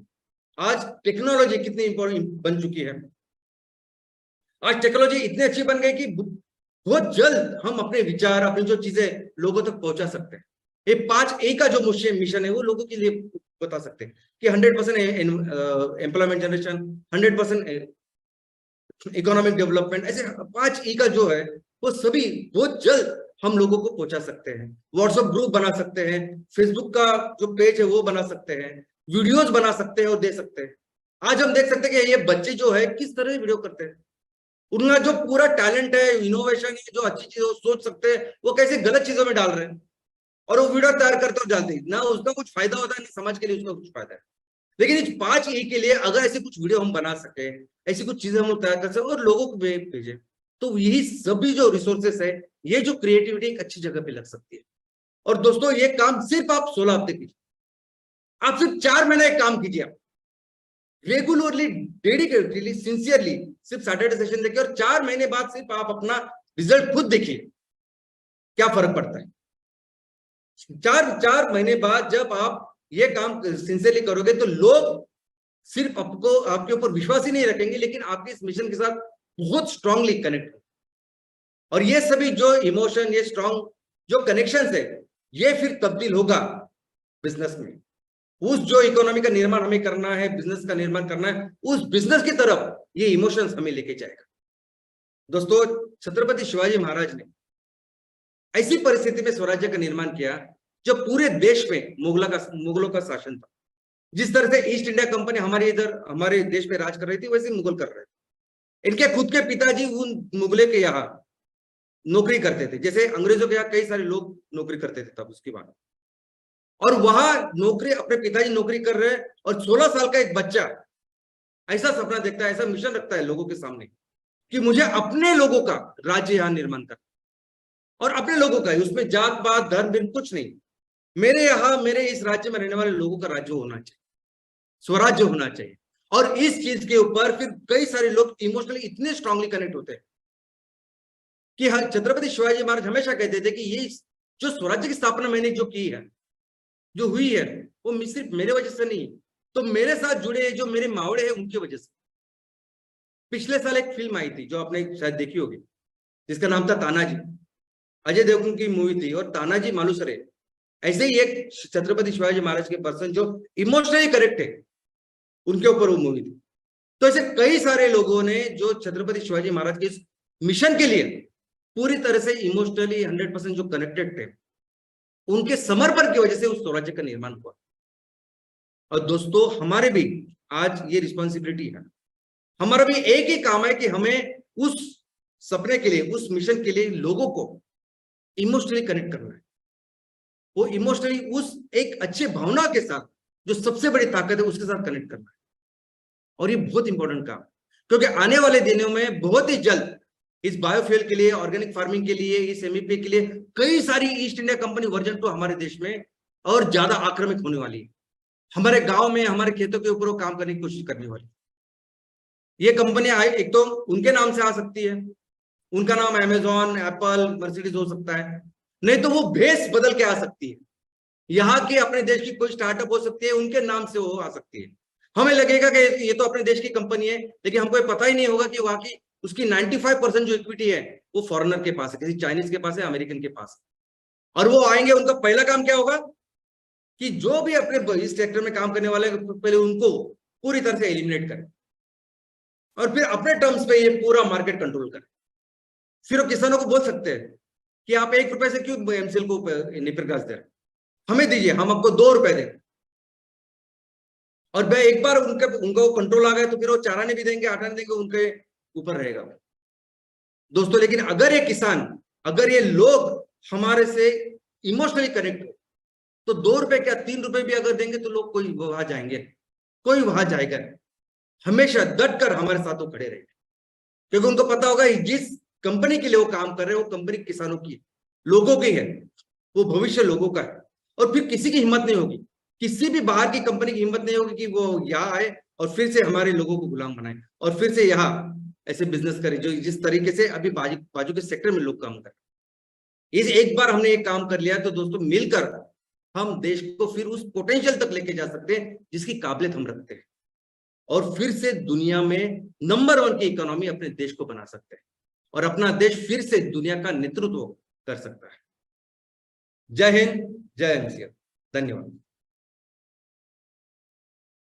आज टेक्नोलॉजी कितनी इंपॉर्टेंट बन चुकी है, आज टेक्नोलॉजी इतनी अच्छी बन गई कि बहुत जल्द हम अपने विचार, अपनी जो चीजें लोगों तक पहुंचा सकते हैं। ये 5A का जो मिशन है वो लोगों के लिए बता सकते हैं कि 100% एम्प्लॉयमेंट जनरेशन, 100% इकोनॉमिक डेवलपमेंट, ऐसे 5E का जो है वो सभी बहुत जल्द हम लोगों को पहुंचा सकते हैं। व्हाट्सएप ग्रुप बना सकते हैं, फेसबुक का जो पेज है वो बना सकते हैं, वीडियोज बना सकते हैं और दे सकते हैं। आज हम देख सकते हैं कि ये बच्चे जो है किस तरह वीडियो करते हैं, उनका जो पूरा टैलेंट है, इनोवेशन है, जो अच्छी चीजें सोच सकते हैं, वो कैसे गलत चीजों में डाल रहे हैं और वो वीडियो तैयार करते और डालते हैं। ना उसका कुछ फायदा होता है, ना समाज के लिए उसका कुछ फायदा है। लेकिन इस 5E के लिए अगर ऐसे कुछ वीडियो हम बना सके, ऐसी कुछ चीजें हम लोग तैयार कर सके और लोगों को भेजे, तो यही सभी जो रिसोर्सेस है, ये जो क्रिएटिविटी एक अच्छी जगह पे लग सकती है। और दोस्तों, ये काम सिर्फ आप 16 हफ्ते कीजिए, आप सिर्फ 4 महीने एक काम कीजिए, आप रेगुलरली, डेडिकेटली, सिंसियरली सिर्फ सैटरडे सेशन देखिए और 4 महीने बाद सिर्फ आप अपना रिजल्ट खुद देखिए क्या फर्क पड़ता है। 4 महीने बाद जब आप ये काम सिंसियरली करोगे तो लोग सिर्फ आपको, आपके ऊपर विश्वास ही नहीं रखेंगे, लेकिन आपके इस मिशन के साथ बहुत स्ट्रांगली कनेक्ट। और ये सभी जो इमोशन, ये स्ट्रांग जो कनेक्शंस है, ये फिर तब्दील होगा बिजनेस में। उस जो इकोनॉमी का निर्माण हमें करना है, बिजनेस का निर्माण करना है, उस बिजनेस की तरफ ये इमोशंस हमें लेके जाएगा। दोस्तों, छत्रपति शिवाजी महाराज ने ऐसी परिस्थिति में स्वराज्य का निर्माण किया जब पूरे देश में मुगलों का शासन था। जिस तरह से ईस्ट इंडिया कंपनी हमारे देश में राज कर रही थी, वैसे मुगल कर रहे थे। इनके खुद के पिताजी उन मुगलों के यहाँ नौकरी करते थे, जैसे अंग्रेजों के यहाँ कई सारे लोग नौकरी करते थे तब उसके बाद। और वहां नौकरी, अपने पिताजी नौकरी कर रहे हैं और 16 साल का एक बच्चा ऐसा सपना देखता है, ऐसा मिशन रखता है लोगों के सामने कि मुझे अपने लोगों का राज्य यहाँ निर्माण करना, और अपने लोगों का, उसमें जात पात धर्म बिन कुछ नहीं, मेरे यहाँ, मेरे इस राज्य में रहने वाले लोगों का राज्य होना चाहिए, स्वराज्य होना चाहिए। और इस चीज के ऊपर फिर कई सारे लोग इमोशनली इतने स्ट्रांगली कनेक्ट होते हैं कि छत्रपति शिवाजी महाराज हमेशा कहते थे कि ये जो स्वराज्य की स्थापना मैंने जो की है, जो हुई है, वो सिर्फ मेरे वजह से नहीं, तो मेरे साथ जुड़े जो मेरे मावड़े हैं उनकी वजह से। पिछले साल एक फिल्म आई थी जो आपने शायद देखी होगी, जिसका नाम था तानाजी। अजय देवगन की मूवी थी और तानाजी मालुसरे ऐसे ही एक छत्रपति शिवाजी महाराज के पर्सन जो इमोशनली करेक्ट है, उनके ऊपर वो मूवी थी। तो ऐसे कई सारे लोगों ने जो छत्रपति शिवाजी महाराज के इस मिशन के लिए पूरी तरह से इमोशनली 100% जो कनेक्टेड थे, उनके समर्पण की वजह से उस स्वराज्य का निर्माण हुआ। और दोस्तों, हमारे भी आज ये रिस्पॉन्सिबिलिटी है। हमारा भी एक ही काम है कि हमें उस सपने के लिए, उस मिशन के लिए लोगों को इमोशनली कनेक्ट करना है, वो इमोशनली उस एक अच्छे भावना के साथ, जो सबसे बड़ी ताकत है, उसके साथ कनेक्ट करना है। और ये बहुत इंपॉर्टेंट काम, क्योंकि आने वाले दिनों में बहुत ही जल्द इस बायोफ्यूल के लिए, ऑर्गेनिक फार्मिंग के लिए, इस एमईपी के लिए कई सारी ईस्ट इंडिया कंपनी वर्जन तो हमारे देश में और ज्यादा आक्रामक होने वाली है। हमारे गांव में, हमारे खेतों के ऊपर वो काम करने की कोशिश करने वाली। ये कंपनियां एक तो उनके नाम से आ सकती है, उनका नाम अमेजॉन, एप्पल, मर्सिडीज हो सकता है, नहीं तो वो भेस बदल के आ सकती है। यहाँ के अपने देश की कोई स्टार्टअप हो सकती है, उनके नाम से वो आ सकती है। हमें लगेगा कि ये तो अपने देश की कंपनी है, लेकिन हमको ये पता ही नहीं होगा कि वहां की उसकी 95% जो इक्विटी है वो फॉरेनर के पास है, किसी चाइनीज के पास है, अमेरिकन के पास है। और वो आएंगे, उनका पहला काम क्या होगा कि जो भी अपने इस सेक्टर में काम करने वाले पहले उनको पूरी तरह से एलिमिनेट करें और फिर अपने टर्म्स पे ये पूरा मार्केट कंट्रोल करें। फिर वो किसानों को बोल सकते हैं कि आप 1 रुपए से क्यों एमसीएल को निप्रकाश दे रहे, हमें दीजिए, हम आपको 2 रुपए देंगे। और भाई एक बार उनको कंट्रोल आ गया तो फिर वो चाराने भी देंगे, आटाने देंगे, उनके ऊपर रहेगा दोस्तों। लेकिन अगर ये किसान, अगर ये लोग हमारे से इमोशनली कनेक्ट हो, तो 2 रुपए क्या 3 रुपए भी अगर देंगे तो लोग कोई वहां जाएंगे, कोई वहां जाएगा। हमेशा डट कर हमारे साथ वो खड़े रहेंगे, क्योंकि उनको पता होगा जिस कंपनी के लिए वो काम कर रहे हैं वो कंपनी किसानों की, लोगों की है, वो भविष्य लोगों का है। और फिर किसी की हिम्मत नहीं होगी, किसी भी बाहर की कंपनी की हिम्मत नहीं होगी कि वो यहाँ आए और फिर से हमारे लोगों को गुलाम बनाए और फिर से यहाँ ऐसे बिजनेस करे जो जिस तरीके से अभी बाजू के सेक्टर में लोग काम कर रहे हैं। इस एक बार हमने एक काम कर लिया तो दोस्तों मिलकर हम देश को फिर उस पोटेंशियल तक लेके जा सकते हैं जिसकी काबिलियत हम रखते हैं, और फिर से दुनिया में नंबर 1 की इकोनॉमी अपने देश को बना सकते हैं और अपना देश फिर से दुनिया का नेतृत्व कर सकता है। जय हिंद, जय एमसीएल, धन्यवाद।